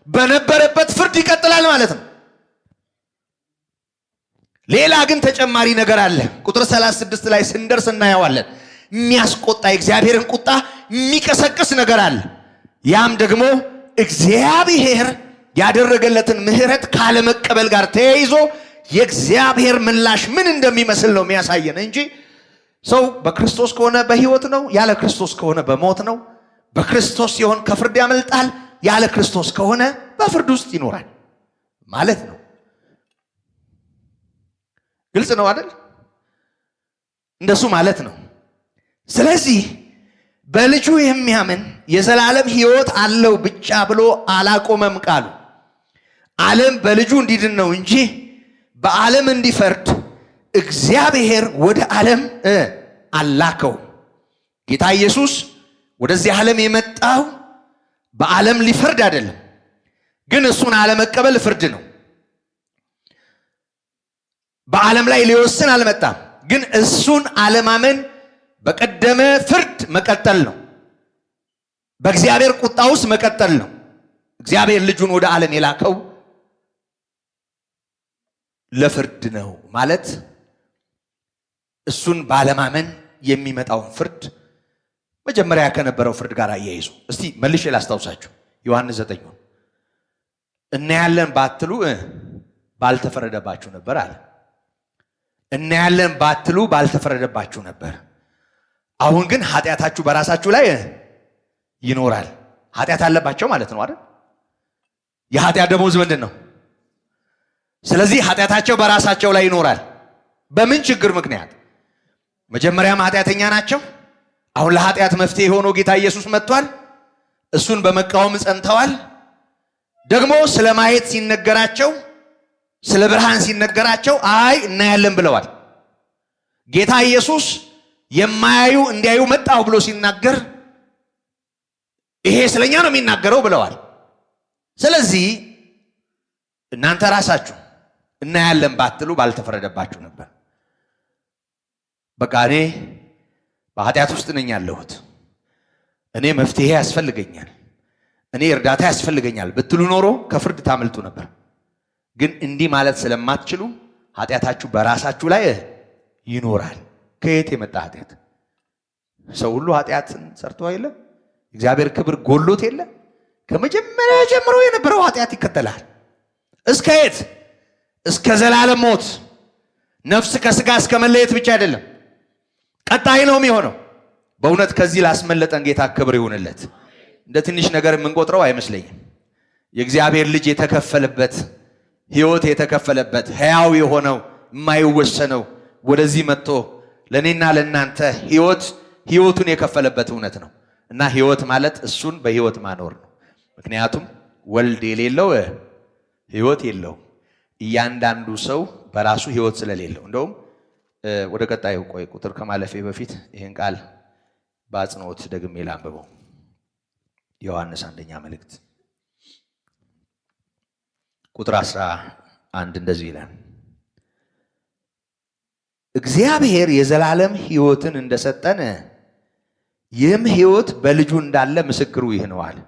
በነበረበት ፍርድ ይቀጥላል ማለት ነው። ሌላ ግን ተጨማሪ ነገር አለ። ቁጥር 36 ላይ ስንደርስ እናየዋለን። የሚያስቆጣ የእግዚአብሔርን ቁጣ የሚቀሰቅስ ነገር አለ። ያም ደግሞ እግዚአብሔር ያደረገለትን ምሕረት ካለመቀበል ጋር ተያይዞ የእግዚአብሔር ምላሽ ምን እንደሚመስል ነው የሚያሳየን እንጂ ሰው በክርስቶስ ከሆነ በሕይወት ነው፣ ያለ ክርስቶስ ከሆነ በሞት ነው። በክርስቶስ ሲሆን ከፍርድ ያመልጣል፣ ያለ ክርስቶስ ከሆነ በፍርድ ውስጥ ይኖራል ማለት ነው። ግልጽ ነው አይደል? እንደሱ ማለት ነው። ስለዚህ በልጁ የሚያምን የዘላለም ሕይወት አለው ብቻ ብሎ አላቆመም ቃሉ። ዓለም በልጁ እንዲድን ነው እንጂ በዓለም እንዲፈርድ እግዚአብሔር ወደ ዓለም አላከው። ጌታ ኢየሱስ ወደዚህ ዓለም የመጣው በዓለም ሊፈርድ አይደለም፣ ግን እሱን አለመቀበል ፍርድ ነው። በዓለም ላይ ሊወስን አልመጣም፣ ግን እሱን አለማመን በቀደመ ፍርድ መቀጠል ነው። በእግዚአብሔር ቁጣ ውስጥ መቀጠል ነው። እግዚአብሔር ልጁን ወደ ዓለም የላከው ለፍርድ ነው ማለት እሱን ባለማመን የሚመጣውን ፍርድ መጀመሪያ ከነበረው ፍርድ ጋር አያይዙ። እስቲ መልሼ ላስታውሳችሁ ዮሐንስ 9 እናያለን ባትሉ ባልተፈረደባችሁ ነበር አለ። እናያለን ባትሉ ባልተፈረደባችሁ ነበር። አሁን ግን ኃጢአታችሁ በራሳችሁ ላይ ይኖራል። ኃጢአት አለባቸው ማለት ነው አይደል? የኃጢአት ደሞዝ ምንድን ነው? ስለዚህ ኃጢአታቸው በራሳቸው ላይ ይኖራል። በምን ችግር ምክንያት? መጀመሪያም ኃጢአተኛ ናቸው። አሁን ለኃጢአት መፍትሄ ሆኖ ጌታ ኢየሱስ መጥቷል። እሱን በመቃወም ጸንተዋል። ደግሞ ስለ ማየት ሲነገራቸው፣ ስለ ብርሃን ሲነገራቸው አይ እናያለን ብለዋል። ጌታ ኢየሱስ የማያዩ እንዲያዩ መጣሁ ብሎ ሲናገር ይሄ ስለኛ ነው የሚናገረው ብለዋል። ስለዚህ እናንተ ራሳችሁ እናያለን ባትሉ ባልተፈረደባችሁ ነበር። በቃ እኔ በኃጢአት ውስጥ ነኝ ያለሁት፣ እኔ መፍትሄ ያስፈልገኛል፣ እኔ እርዳታ ያስፈልገኛል ብትሉ ኖሮ ከፍርድ ታመልጡ ነበር። ግን እንዲህ ማለት ስለማትችሉ ኃጢአታችሁ በራሳችሁ ላይ ይኖራል። ከየት የመጣ ኃጢአት? ሰው ሁሉ ኃጢአትን ሰርቶ የለም? እግዚአብሔር ክብር ጎሎት የለ? ከመጀመሪያ ጀምሮ የነበረው ኃጢአት ይከተላል። እስከ የት? እስከ ዘላለም ሞት፣ ነፍስ ከስጋ እስከ መለየት ብቻ አይደለም፣ ቀጣይ ነው የሚሆነው። በእውነት ከዚህ ላስመለጠን ጌታ ክብር ይሁንለት። እንደ ትንሽ ነገር የምንቆጥረው አይመስለኝም። የእግዚአብሔር ልጅ የተከፈለበት ሕይወት የተከፈለበት ሕያው የሆነው የማይወሰነው ወደዚህ መጥቶ ለእኔና ለእናንተ ሕይወቱን የከፈለበት እውነት ነው እና ሕይወት ማለት እሱን በሕይወት ማኖር ነው። ምክንያቱም ወልድ የሌለው ሕይወት የለውም። እያንዳንዱ ሰው በራሱ ሕይወት ስለሌለው እንደውም ወደ ቀጣዩ ቁጥር ከማለፌ በፊት ይህን ቃል በአጽንኦት ደግሜ ላንብበው። ዮሐንስ አንደኛ መልእክት ቁጥር 11 እንደዚህ ይላል፣ እግዚአብሔር የዘላለም ሕይወትን እንደሰጠን ይህም ሕይወት በልጁ እንዳለ ምስክሩ ይህ ነው አለ።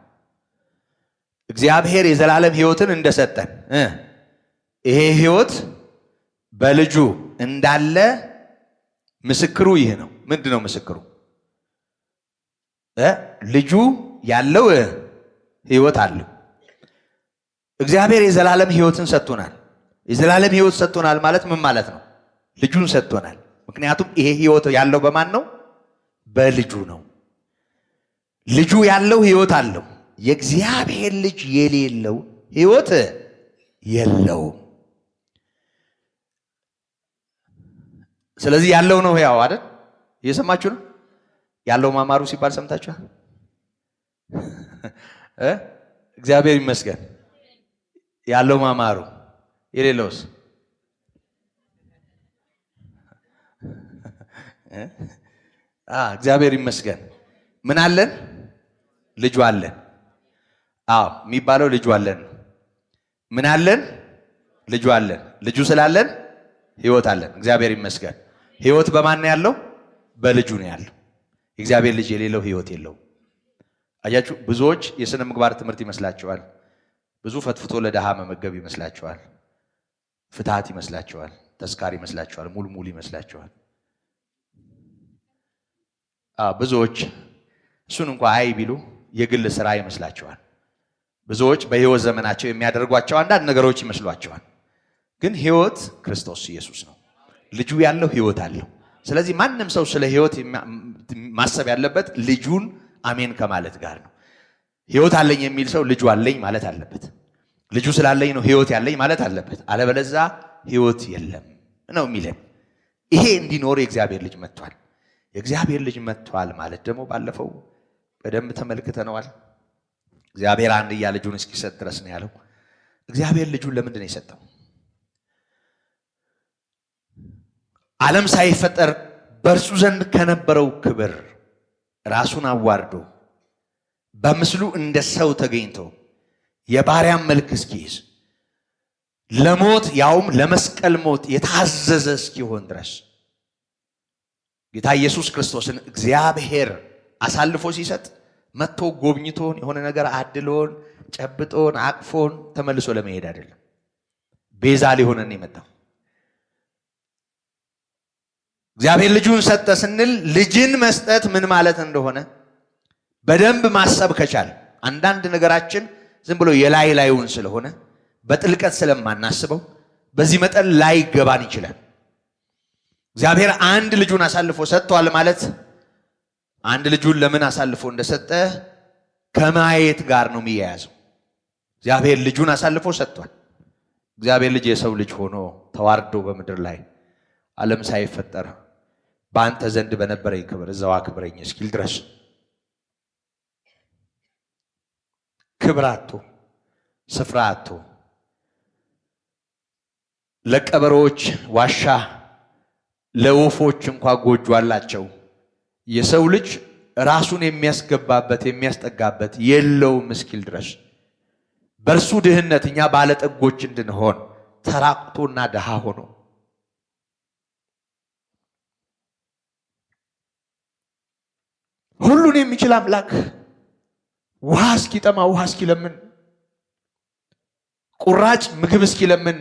እግዚአብሔር የዘላለም ሕይወትን እንደሰጠን ይሄ ሕይወት በልጁ እንዳለ ምስክሩ ይህ ነው። ምንድን ነው ምስክሩ? ልጁ ያለው ሕይወት አለው። እግዚአብሔር የዘላለም ሕይወትን ሰጥቶናል። የዘላለም ሕይወት ሰጥቶናል ማለት ምን ማለት ነው? ልጁን ሰጥቶናል። ምክንያቱም ይሄ ሕይወት ያለው በማን ነው? በልጁ ነው። ልጁ ያለው ሕይወት አለው። የእግዚአብሔር ልጅ የሌለው ሕይወት የለውም። ስለዚህ ያለው ነው ሕያው አይደል? እየሰማችሁ ነው? ያለው ማማሩ ሲባል ሰምታችኋል? እግዚአብሔር ይመስገን። ያለው ማማሩ የሌለውስ? እግዚአብሔር ይመስገን። ምን አለን? ልጁ አለን። የሚባለው ልጁ አለን። ምን አለን? ልጁ አለን። ልጁ ስላለን ሕይወት አለን። እግዚአብሔር ይመስገን። ሕይወት በማን ነው ያለው? በልጁ ነው ያለው። የእግዚአብሔር ልጅ የሌለው ሕይወት የለውም። አያችሁ፣ ብዙዎች የሥነ ምግባር ትምህርት ይመስላቸዋል። ብዙ ፈትፍቶ ለድሃ መመገብ ይመስላቸዋል። ፍትሃት ይመስላቸዋል። ተስካር ይመስላቸዋል። ሙልሙል ይመስላቸዋል። ብዙዎች እሱን እንኳ አይ ቢሉ የግል ስራ ይመስላቸዋል። ብዙዎች በሕይወት ዘመናቸው የሚያደርጓቸው አንዳንድ ነገሮች ይመስሏቸዋል። ግን ሕይወት ክርስቶስ ኢየሱስ ነው። ልጁ ያለው ሕይወት አለው። ስለዚህ ማንም ሰው ስለ ሕይወት ማሰብ ያለበት ልጁን አሜን ከማለት ጋር ነው። ሕይወት አለኝ የሚል ሰው ልጁ አለኝ ማለት አለበት። ልጁ ስላለኝ ነው ሕይወት ያለኝ ማለት አለበት። አለበለዛ ሕይወት የለም ነው የሚለን። ይሄ እንዲኖር የእግዚአብሔር ልጅ መጥቷል። የእግዚአብሔር ልጅ መጥቷል ማለት ደግሞ ባለፈው በደንብ ተመልክተነዋል። እግዚአብሔር አንድያ ልጁን እስኪሰጥ ድረስ ነው ያለው። እግዚአብሔር ልጁን ለምንድን ነው የሰጠው? ዓለም ሳይፈጠር በእርሱ ዘንድ ከነበረው ክብር ራሱን አዋርዶ በምስሉ እንደ ሰው ተገኝቶ የባሪያን መልክ እስኪይዝ ለሞት ያውም ለመስቀል ሞት የታዘዘ እስኪሆን ድረስ ጌታ ኢየሱስ ክርስቶስን እግዚአብሔር አሳልፎ ሲሰጥ መጥቶ ጎብኝቶን የሆነ ነገር አድሎን ጨብጦን አቅፎን ተመልሶ ለመሄድ አይደለም። ቤዛ ሊሆነን የመጣው እግዚአብሔር ልጁን ሰጠ ስንል ልጅን መስጠት ምን ማለት እንደሆነ በደንብ ማሰብ ከቻል አንዳንድ ነገራችን ዝም ብሎ የላይ ላዩን ስለሆነ በጥልቀት ስለማናስበው በዚህ መጠን ላይ ገባን ይችላል። እግዚአብሔር አንድ ልጁን አሳልፎ ሰጥቷል ማለት አንድ ልጁን ለምን አሳልፎ እንደሰጠ ከማየት ጋር ነው የሚያያዘው። እግዚአብሔር ልጁን አሳልፎ ሰጥቷል። እግዚአብሔር ልጅ የሰው ልጅ ሆኖ ተዋርዶ በምድር ላይ ዓለም ሳይፈጠር በአንተ ዘንድ በነበረኝ ክብር እዛው አክብረኝ እስኪል ድረስ ክብር አጥቶ ስፍራ አጥቶ ለቀበሮች ዋሻ ለወፎች እንኳ ጎጆ አላቸው፣ የሰው ልጅ ራሱን የሚያስገባበት የሚያስጠጋበት የለውም እስኪል ድረስ በእርሱ ድህነት እኛ ባለጠጎች እንድንሆን ተራቁቶና ድሃ ሆኖ ሁሉን የሚችል አምላክ ውሃ እስኪጠማ ውሃ እስኪለምን ቁራጭ ምግብ እስኪለምን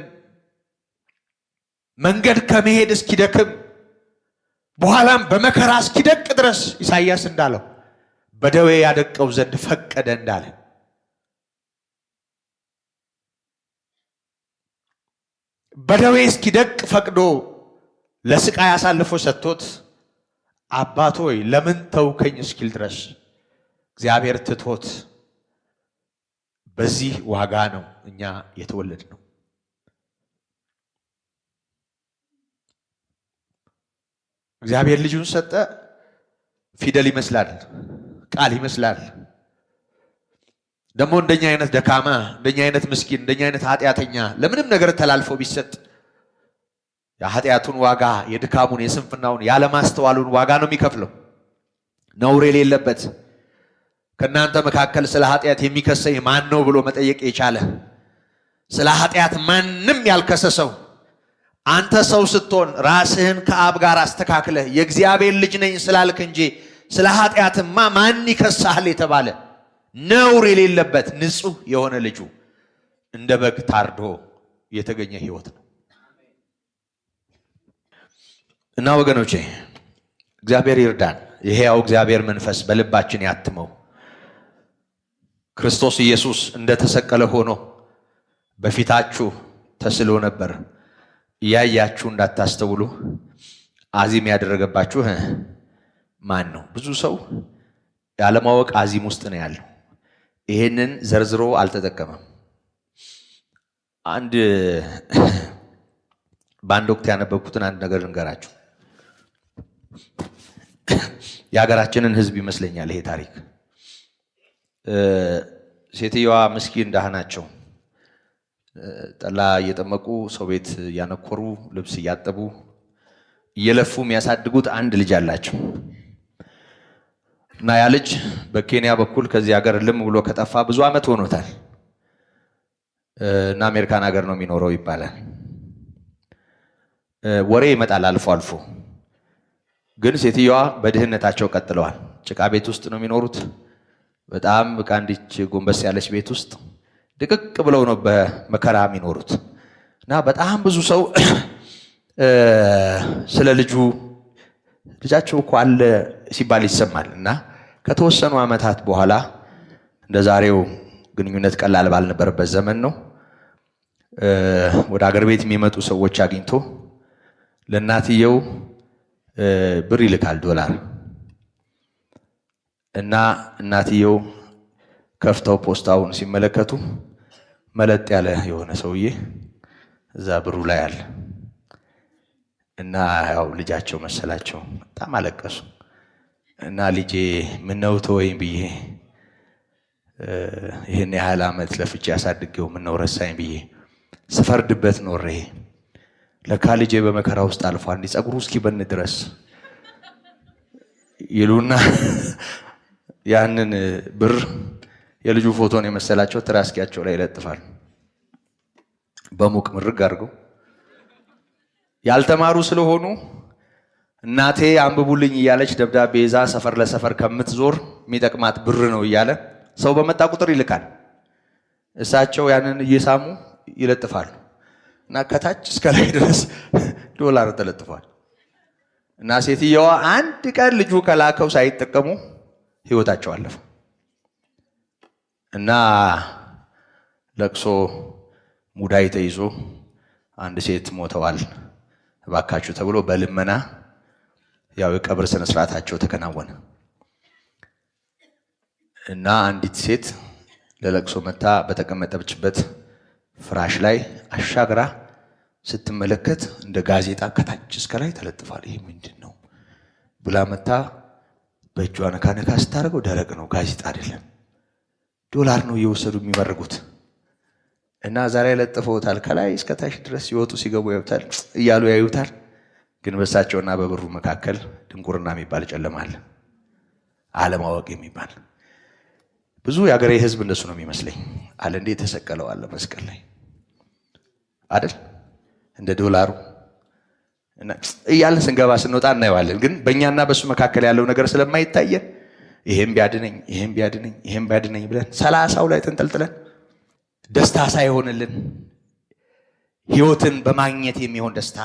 መንገድ ከመሄድ እስኪደክም በኋላም በመከራ እስኪደቅ ድረስ ኢሳይያስ እንዳለው በደዌ ያደቀው ዘንድ ፈቀደ እንዳለ በደዌ እስኪደቅ ፈቅዶ ለስቃይ አሳልፎ ሰጥቶት አባት ሆይ ለምን ተውከኝ እስኪል ድረስ እግዚአብሔር ትቶት በዚህ ዋጋ ነው እኛ የተወለድ ነው። እግዚአብሔር ልጁን ሰጠ። ፊደል ይመስላል፣ ቃል ይመስላል። ደግሞ እንደኛ አይነት ደካማ፣ እንደኛ አይነት ምስኪን፣ እንደኛ አይነት ኃጢአተኛ ለምንም ነገር ተላልፎ ቢሰጥ የኃጢአቱን ዋጋ፣ የድካሙን፣ የስንፍናውን፣ ያለማስተዋሉን ዋጋ ነው የሚከፍለው። ነውር የሌለበት ከእናንተ መካከል ስለ ኃጢአት የሚከሰኝ ማን ነው ብሎ መጠየቅ የቻለ ስለ ኃጢአት ማንም ያልከሰሰው አንተ ሰው ስትሆን ራስህን ከአብ ጋር አስተካክለህ የእግዚአብሔር ልጅ ነኝ ስላልክ እንጂ ስለ ኃጢአትማ ማን ይከሳል የተባለ ነውር የሌለበት ንጹህ የሆነ ልጁ እንደ በግ ታርዶ የተገኘ ሕይወት ነው። እና ወገኖቼ እግዚአብሔር ይርዳን። የሕያው እግዚአብሔር መንፈስ በልባችን ያትመው። ክርስቶስ ኢየሱስ እንደተሰቀለ ሆኖ በፊታችሁ ተስሎ ነበር። እያያችሁ እንዳታስተውሉ አዚም ያደረገባችሁ ማን ነው? ብዙ ሰው ያለማወቅ አዚም ውስጥ ነው ያለው። ይሄንን ዘርዝሮ አልተጠቀመም። በአንድ ወቅት ያነበብኩትን አንድ ነገር ልንገራችሁ። የሀገራችንን ሕዝብ ይመስለኛል ይሄ ታሪክ። ሴትየዋ ምስኪን ደሃ ናቸው። ጠላ እየጠመቁ ሰው ቤት እያነኮሩ ልብስ እያጠቡ እየለፉ የሚያሳድጉት አንድ ልጅ አላቸው እና ያ ልጅ በኬንያ በኩል ከዚህ ሀገር ልም ብሎ ከጠፋ ብዙ ዓመት ሆኖታል እና አሜሪካን ሀገር ነው የሚኖረው ይባላል። ወሬ ይመጣል አልፎ አልፎ። ግን ሴትየዋ በድህነታቸው ቀጥለዋል። ጭቃ ቤት ውስጥ ነው የሚኖሩት። በጣም በቃ አንዲች ጎንበስ ያለች ቤት ውስጥ ድቅቅ ብለው ነው በመከራ የሚኖሩት እና በጣም ብዙ ሰው ስለ ልጃቸው እኮ አለ ሲባል ይሰማል። እና ከተወሰኑ ዓመታት በኋላ እንደ ዛሬው ግንኙነት ቀላል ባልነበረበት ዘመን ነው ወደ አገር ቤት የሚመጡ ሰዎች አግኝቶ ለእናትየው ብር ይልካል፣ $። እና እናትየው ከፍተው ፖስታውን ሲመለከቱ መለጥ ያለ የሆነ ሰውዬ እዛ ብሩ ላይ አለ እና ያው ልጃቸው መሰላቸው። በጣም አለቀሱ እና ልጄ ምነው ተወኝ ብዬ ይህን ያህል ዓመት ለፍቼ ያሳድገው ምነው ረሳኝ ብዬ ስፈርድበት ኖሬ ለካ ልጄ በመከራ ውስጥ አልፏል እንዲህ ጸጉሩ እስኪበን ድረስ ይሉና ያንን ብር የልጁ ፎቶን የመሰላቸው ትራስኪያቸው ላይ ይለጥፋል። በሙቅ ምርግ አድርገው ያልተማሩ ስለሆኑ እናቴ አንብቡልኝ እያለች ደብዳቤ ይዛ ሰፈር ለሰፈር ከምትዞር የሚጠቅማት ብር ነው እያለ ሰው በመጣ ቁጥር ይልካል። እሳቸው ያንን እየሳሙ ይለጥፋሉ እና ከታች እስከ ላይ ድረስ $። ተለጥፏል። እና ሴትየዋ አንድ ቀን ልጁ ከላከው ሳይጠቀሙ ሕይወታቸው አለፈ። እና ለቅሶ ሙዳይ ተይዞ አንድ ሴት ሞተዋል እባካችሁ ተብሎ በልመና ያው የቀብር ስነ ስርዓታቸው ተከናወነ። እና አንዲት ሴት ለለቅሶ መታ በተቀመጠችበት ፍራሽ ላይ አሻግራ ስትመለከት እንደ ጋዜጣ ከታች እስከ ላይ ተለጥፏል። ይሄ ምንድነው ብላ መታ በእጇ ነካ ነካ ስታደርገው ደረቅ ነው፣ ጋዜጣ አይደለም፣ $። ነው እየወሰዱ የሚመርጉት። እና ዛሬ ለጥፈውታል። ከላይ እስከ ታች ድረስ ሲወጡ ሲገቡ ያዩታል እያሉ ያዩታል። ግን በሳቸውና በብሩ መካከል ድንቁርና የሚባል ጨለማል፣ አለማወቅ የሚባል። ብዙ የአገሬ ሕዝብ እንደሱ ነው የሚመስለኝ። አለ እንዴ የተሰቀለው አለ መስቀል ላይ አይደል እንደ $። እና እያልን ስንገባ ስንወጣ እናየዋለን። ግን በእኛና በሱ መካከል ያለው ነገር ስለማይታየን ይሄም ቢያድነኝ ይሄም ቢያድነኝ ይሄም ቢያድነኝ ብለን 30ው ላይ ተንጠልጥለን ደስታ ሳይሆንልን ሕይወትን በማግኘት የሚሆን ደስታ፣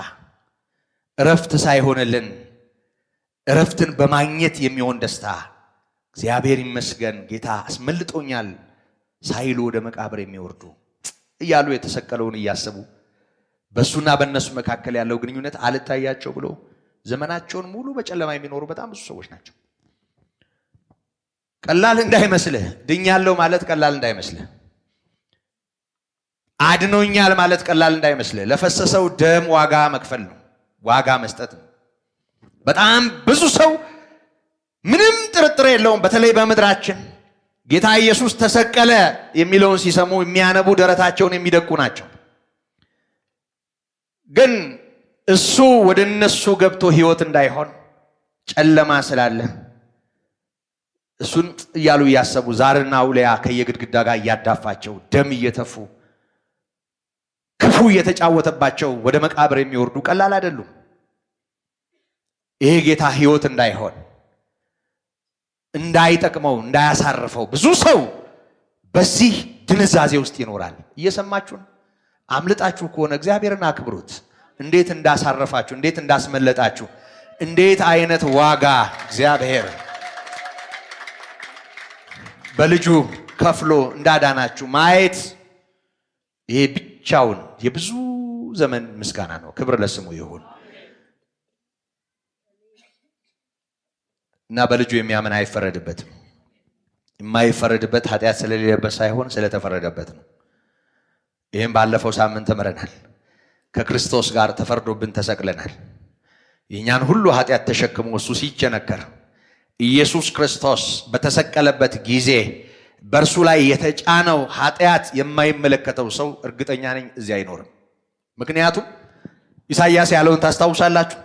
እረፍት ሳይሆንልን እረፍትን በማግኘት የሚሆን ደስታ፣ እግዚአብሔር ይመስገን ጌታ አስመልጦኛል ሳይሉ ወደ መቃብር የሚወርዱ እያሉ የተሰቀለውን እያሰቡ በሱና በእነሱ መካከል ያለው ግንኙነት አልታያቸው ብሎ ዘመናቸውን ሙሉ በጨለማ የሚኖሩ በጣም ብዙ ሰዎች ናቸው። ቀላል እንዳይመስልህ፣ ድኛለሁ ማለት ቀላል እንዳይመስልህ፣ አድኖኛል ማለት ቀላል እንዳይመስልህ። ለፈሰሰው ደም ዋጋ መክፈል ነው፣ ዋጋ መስጠት ነው። በጣም ብዙ ሰው ምንም ጥርጥር የለውም፣ በተለይ በምድራችን ጌታ ኢየሱስ ተሰቀለ የሚለውን ሲሰሙ የሚያነቡ ደረታቸውን የሚደቁ ናቸው። ግን እሱ ወደ እነሱ ገብቶ ሕይወት እንዳይሆን ጨለማ ስላለ እሱን እያሉ እያሰቡ ዛርና አውሊያ ከየግድግዳ ጋር እያዳፋቸው ደም እየተፉ ክፉ እየተጫወተባቸው ወደ መቃብር የሚወርዱ ቀላል አይደሉም። ይሄ ጌታ ሕይወት እንዳይሆን እንዳይጠቅመው እንዳያሳርፈው ብዙ ሰው በዚህ ድንዛዜ ውስጥ ይኖራል። እየሰማችሁ ነው? አምልጣችሁ ከሆነ እግዚአብሔርን አክብሩት። እንዴት እንዳሳረፋችሁ፣ እንዴት እንዳስመለጣችሁ፣ እንዴት አይነት ዋጋ እግዚአብሔር በልጁ ከፍሎ እንዳዳናችሁ ማየት ይሄ ብቻውን የብዙ ዘመን ምስጋና ነው። ክብር ለስሙ ይሁን እና በልጁ የሚያምን አይፈረድበትም። የማይፈረድበት ኃጢአት ስለሌለበት ሳይሆን ስለተፈረደበት ነው። ይህም ባለፈው ሳምንት ተምረናል። ከክርስቶስ ጋር ተፈርዶብን ተሰቅለናል። የእኛን ሁሉ ኃጢአት ተሸክሞ እሱ ሲቸነከር ኢየሱስ ክርስቶስ በተሰቀለበት ጊዜ በእርሱ ላይ የተጫነው ኃጢአት የማይመለከተው ሰው እርግጠኛ ነኝ እዚህ አይኖርም። ምክንያቱም ኢሳይያስ ያለውን ታስታውሳላችሁ።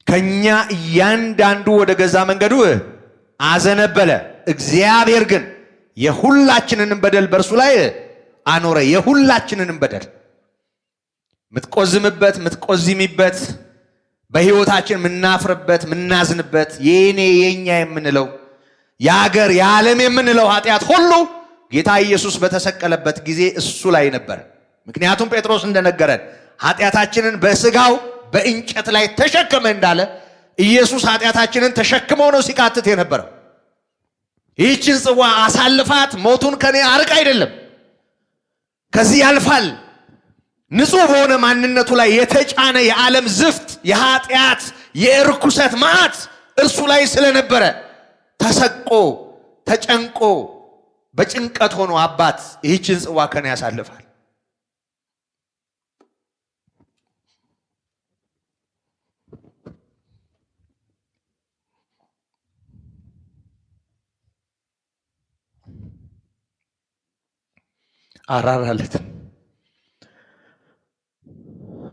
ከኛ እያንዳንዱ ወደ ገዛ መንገዱ አዘነበለ፣ እግዚአብሔር ግን የሁላችንንም በደል በእርሱ ላይ አኖረ። የሁላችንንም በደል ምትቆዝምበት ምትቆዝሚበት በሕይወታችን ምናፍርበት ምናዝንበት የኔ የኛ የምንለው የአገር የዓለም የምንለው ኃጢአት ሁሉ ጌታ ኢየሱስ በተሰቀለበት ጊዜ እሱ ላይ ነበር። ምክንያቱም ጴጥሮስ እንደነገረን ኃጢአታችንን በሥጋው በእንጨት ላይ ተሸከመ እንዳለ ኢየሱስ ኃጢአታችንን ተሸክሞ ነው ሲቃትት የነበረው። ይህችን ጽዋ አሳልፋት ሞቱን ከኔ አርቅ አይደለም፣ ከዚህ ያልፋል። ንጹሕ በሆነ ማንነቱ ላይ የተጫነ የዓለም ዝፍት የኃጢአት የርኩሰት መዓት እርሱ ላይ ስለነበረ ተሰቆ ተጨንቆ በጭንቀት ሆኖ አባት ይህችን ጽዋ ከኔ ያሳልፋል። አራራለት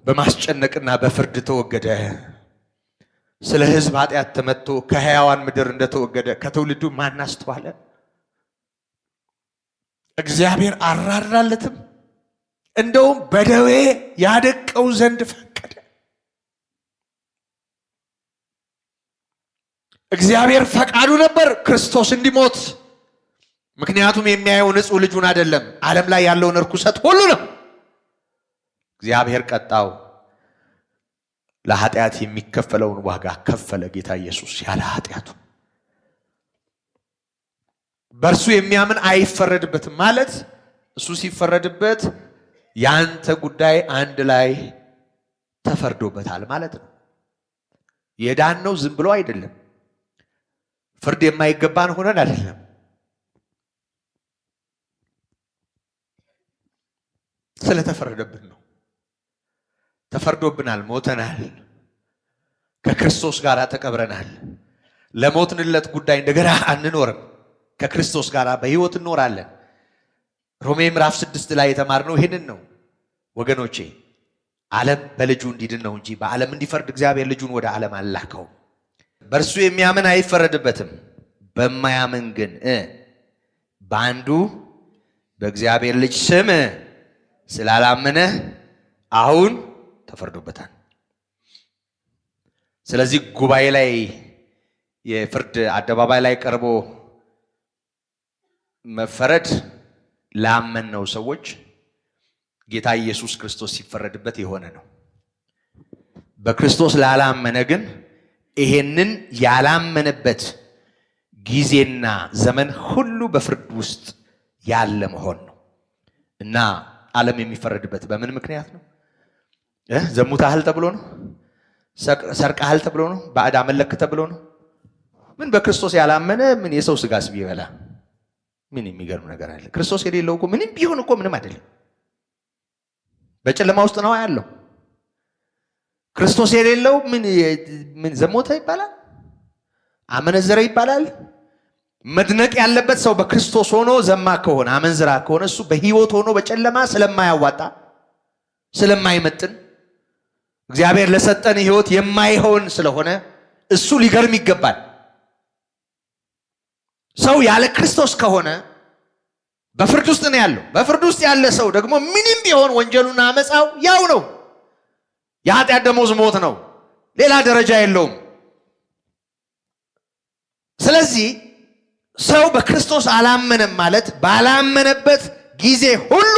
በማስጨነቅና በፍርድ ተወገደ። ስለ ሕዝብ ኃጢአት ተመትቶ ከሕያዋን ምድር እንደተወገደ ከትውልዱ ማን አስተዋለ? እግዚአብሔር አራራለትም፣ እንደውም በደዌ ያደቀው ዘንድ ፈቀደ። እግዚአብሔር ፈቃዱ ነበር ክርስቶስ እንዲሞት። ምክንያቱም የሚያየው ንጹሕ ልጁን አይደለም፣ ዓለም ላይ ያለውን እርኩሰት ሁሉ ነው። እግዚአብሔር ቀጣው። ለኃጢአት የሚከፈለውን ዋጋ ከፈለ ጌታ ኢየሱስ ያለ ኃጢአቱ። በእርሱ የሚያምን አይፈረድበትም ማለት እሱ ሲፈረድበት ያንተ ጉዳይ አንድ ላይ ተፈርዶበታል ማለት ነው። የዳነው ዝም ብሎ አይደለም። ፍርድ የማይገባን ሆነን አይደለም። ስለተፈረደብን ነው። ተፈርዶብናል፣ ሞተናል፣ ከክርስቶስ ጋር ተቀብረናል። ለሞትንለት ጉዳይ እንደገና አንኖርም፣ ከክርስቶስ ጋር በሕይወት እንኖራለን። ሮሜ ምዕራፍ 6 ላይ የተማርነው ይህንን ነው ወገኖቼ። ዓለም በልጁ እንዲድን ነው እንጂ በዓለም እንዲፈርድ እግዚአብሔር ልጁን ወደ ዓለም አላከውም። በእርሱ የሚያምን አይፈረድበትም። በማያምን ግን በአንዱ በእግዚአብሔር ልጅ ስም ስላላመነ አሁን ተፈርዶበታል። ስለዚህ ጉባኤ ላይ የፍርድ አደባባይ ላይ ቀርቦ መፈረድ ላመነው ሰዎች ጌታ ኢየሱስ ክርስቶስ ሲፈረድበት የሆነ ነው። በክርስቶስ ላላመነ ግን ይሄንን ያላመነበት ጊዜና ዘመን ሁሉ በፍርድ ውስጥ ያለ መሆን ነው እና ዓለም የሚፈረድበት በምን ምክንያት ነው? ዘሙታህል ተብሎ ነው? ሰርቀሃል ተብሎ ነው? ባዕድ አመለክ ተብሎ ነው? ምን በክርስቶስ ያላመነ ምን የሰው ስጋስ ቢበላ ምን የሚገርም ነገር አለ? ክርስቶስ የሌለው እኮ ምንም ቢሆን እኮ ምንም አይደለም። በጨለማ ውስጥ ነው ያለው። ክርስቶስ የሌለው ምን ዘሞተ ይባላል? አመነዘረ ይባላል? መድነቅ ያለበት ሰው በክርስቶስ ሆኖ ዘማ ከሆነ አመንዝራ ከሆነ እሱ በሕይወት ሆኖ በጨለማ ስለማያዋጣ ስለማይመጥን እግዚአብሔር ለሰጠን ሕይወት የማይሆን ስለሆነ እሱ ሊገርም ይገባል። ሰው ያለ ክርስቶስ ከሆነ በፍርድ ውስጥ ነው ያለው። በፍርድ ውስጥ ያለ ሰው ደግሞ ምንም ቢሆን ወንጀሉና አመፃው ያው ነው። የኃጢአት ደሞዝ ሞት ነው። ሌላ ደረጃ የለውም። ስለዚህ ሰው በክርስቶስ አላመነም ማለት ባላመነበት ጊዜ ሁሉ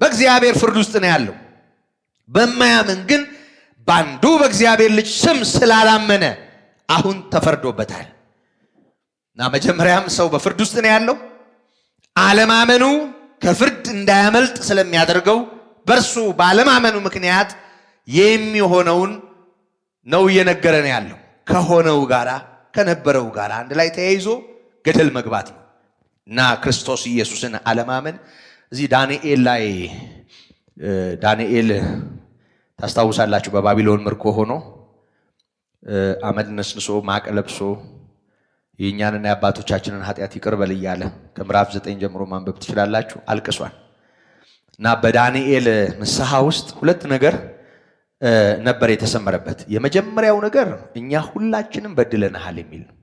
በእግዚአብሔር ፍርድ ውስጥ ነው ያለው። በማያምን ግን ባንዱ በእግዚአብሔር ልጅ ስም ስላላመነ አሁን ተፈርዶበታል። እና መጀመሪያም ሰው በፍርድ ውስጥ ነው ያለው። አለማመኑ ከፍርድ እንዳያመልጥ ስለሚያደርገው በእርሱ ባለማመኑ ምክንያት የሚሆነውን ነው እየነገረን ያለው። ከሆነው ጋራ ከነበረው ጋራ አንድ ላይ ተያይዞ ገደል መግባት ነው እና ክርስቶስ ኢየሱስን አለማመን እዚህ ዳንኤል ላይ ዳንኤል ታስታውሳላችሁ በባቢሎን ምርኮ ሆኖ አመድ ነስንሶ ማቅ ለብሶ የእኛንና የአባቶቻችንን ኃጢአት ይቅር በል እያለ ከምዕራፍ 9 ጀምሮ ማንበብ ትችላላችሁ። አልቅሷል እና በዳንኤል ንስሐ ውስጥ ሁለት ነገር ነበር የተሰመረበት። የመጀመሪያው ነገር እኛ ሁላችንም በድለናል የሚል ነው።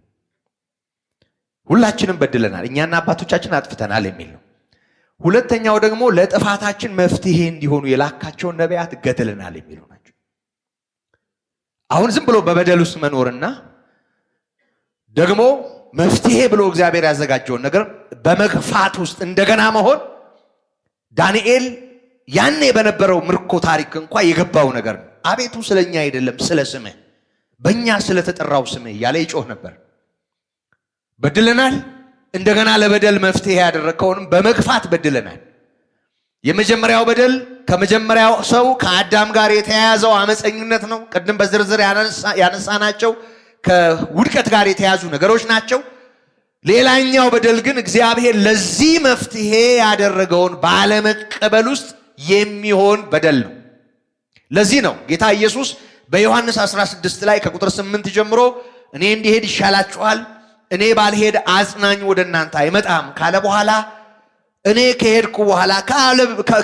ሁላችንም በድለናል፣ እኛና አባቶቻችን አጥፍተናል የሚል ነው። ሁለተኛው ደግሞ ለጥፋታችን መፍትሄ እንዲሆኑ የላካቸውን ነቢያት ገድለናል የሚሉ ናቸው። አሁን ዝም ብሎ በበደል ውስጥ መኖርና ደግሞ መፍትሄ ብሎ እግዚአብሔር ያዘጋጀውን ነገር በመግፋት ውስጥ እንደገና መሆን ዳንኤል ያኔ በነበረው ምርኮ ታሪክ እንኳን የገባው ነገር ነው። አቤቱ ስለኛ አይደለም ስለ ስምህ በእኛ ስለተጠራው ስምህ እያለ ይጮህ ነበር። በድለናል። እንደገና ለበደል መፍትሄ ያደረከውንም በመግፋት በድለናል። የመጀመሪያው በደል ከመጀመሪያው ሰው ከአዳም ጋር የተያያዘው አመፀኝነት ነው። ቅድም በዝርዝር ያነሳናቸው ከውድቀት ጋር የተያዙ ነገሮች ናቸው። ሌላኛው በደል ግን እግዚአብሔር ለዚህ መፍትሄ ያደረገውን ባለመቀበል ውስጥ የሚሆን በደል ነው። ለዚህ ነው ጌታ ኢየሱስ በዮሐንስ 16 ላይ ከቁጥር 8 ጀምሮ እኔ እንዲሄድ ይሻላችኋል፣ እኔ ባልሄድ አጽናኝ ወደ እናንተ አይመጣም ካለ በኋላ እኔ ከሄድኩ በኋላ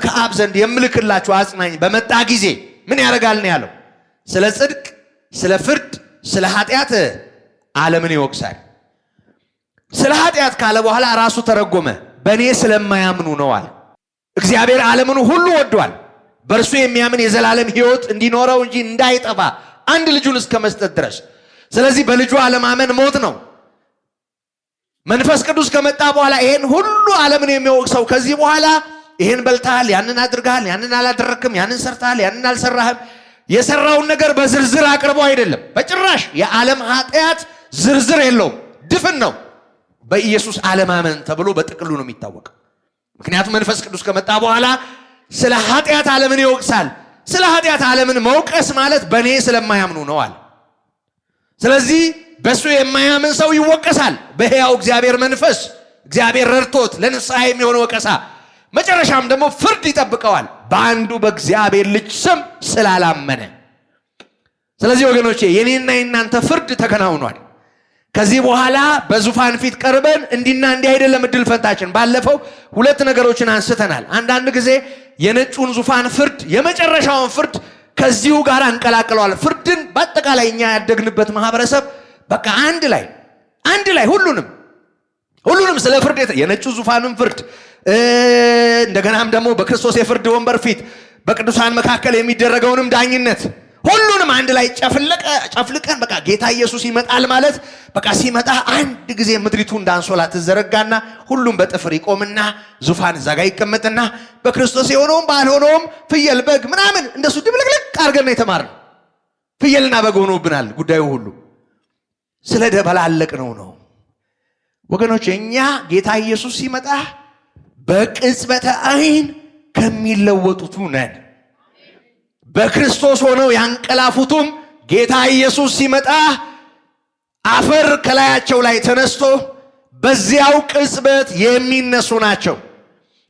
ከአብ ዘንድ የምልክላችሁ አጽናኝ በመጣ ጊዜ ምን ያደርጋል ነው ያለው? ስለ ጽድቅ፣ ስለ ፍርድ፣ ስለ ኃጢአት ዓለምን ይወቅሳል። ስለ ኃጢአት ካለ በኋላ ራሱ ተረጎመ። በእኔ ስለማያምኑ ነው አለ። እግዚአብሔር ዓለምን ሁሉ ወዷል፣ በእርሱ የሚያምን የዘላለም ሕይወት እንዲኖረው እንጂ እንዳይጠፋ አንድ ልጁን እስከ መስጠት ድረስ። ስለዚህ በልጁ አለማመን ሞት ነው። መንፈስ ቅዱስ ከመጣ በኋላ ይሄን ሁሉ ዓለምን የሚወቅሰው ከዚህ በኋላ ይሄን በልተሃል፣ ያንን አድርገሃል፣ ያንን አላደረክም፣ ያንን ሰርተሃል፣ ያንን አልሰራህም፣ የሰራውን ነገር በዝርዝር አቅርቦ አይደለም። በጭራሽ የዓለም ኃጢአት ዝርዝር የለውም፣ ድፍን ነው። በኢየሱስ አለማመን ተብሎ በጥቅሉ ነው የሚታወቀው። ምክንያቱም መንፈስ ቅዱስ ከመጣ በኋላ ስለ ኃጢአት ዓለምን ይወቅሳል። ስለ ኃጢአት ዓለምን መውቀስ ማለት በእኔ ስለማያምኑ ነው አለ። ስለዚህ በእሱ የማያምን ሰው ይወቀሳል በሕያው እግዚአብሔር መንፈስ፣ እግዚአብሔር ረድቶት ለንስሐ የሚሆን ወቀሳ። መጨረሻም ደግሞ ፍርድ ይጠብቀዋል በአንዱ በእግዚአብሔር ልጅ ስም ስላላመነ። ስለዚህ ወገኖቼ የኔና የናንተ ፍርድ ተከናውኗል። ከዚህ በኋላ በዙፋን ፊት ቀርበን እንዲና እንዲህ አይደለም እድል ፈንታችን። ባለፈው ሁለት ነገሮችን አንስተናል። አንዳንድ ጊዜ የነጩን ዙፋን ፍርድ የመጨረሻውን ፍርድ ከዚሁ ጋር እንቀላቅለዋል። ፍርድን በአጠቃላይ እኛ ያደግንበት ማህበረሰብ በቃ አንድ ላይ ሁሉንም ስለ ፍርድ የነጩ ዙፋንን ፍርድ እንደገናም ደግሞ በክርስቶስ የፍርድ ወንበር ፊት በቅዱሳን መካከል የሚደረገውንም ዳኝነት ሁሉንም አንድ ላይ ጨፍልቀን በቃ ጌታ ኢየሱስ ይመጣል ማለት በቃ ሲመጣ አንድ ጊዜ ምድሪቱ እንዳንሶላ ትዘረጋና ሁሉም በጥፍር ይቆምና ዙፋን እዛ ጋር ይቀመጥና በክርስቶስ የሆነውም ባልሆነውም ፍየል በግ ምናምን እንደሱ ድብልቅልቅ አድርገን ነው የተማርነው። ፍየልና በግ ሆኖብናል ጉዳዩ ሁሉ ስለ ደበላለቅ ነው። ወገኖች እኛ ጌታ ኢየሱስ ሲመጣ በቅጽበተ ዓይን ከሚለወጡት ነን። በክርስቶስ ሆነው ያንቀላፉትም ጌታ ኢየሱስ ሲመጣ አፈር ከላያቸው ላይ ተነስቶ በዚያው ቅጽበት የሚነሱ ናቸው።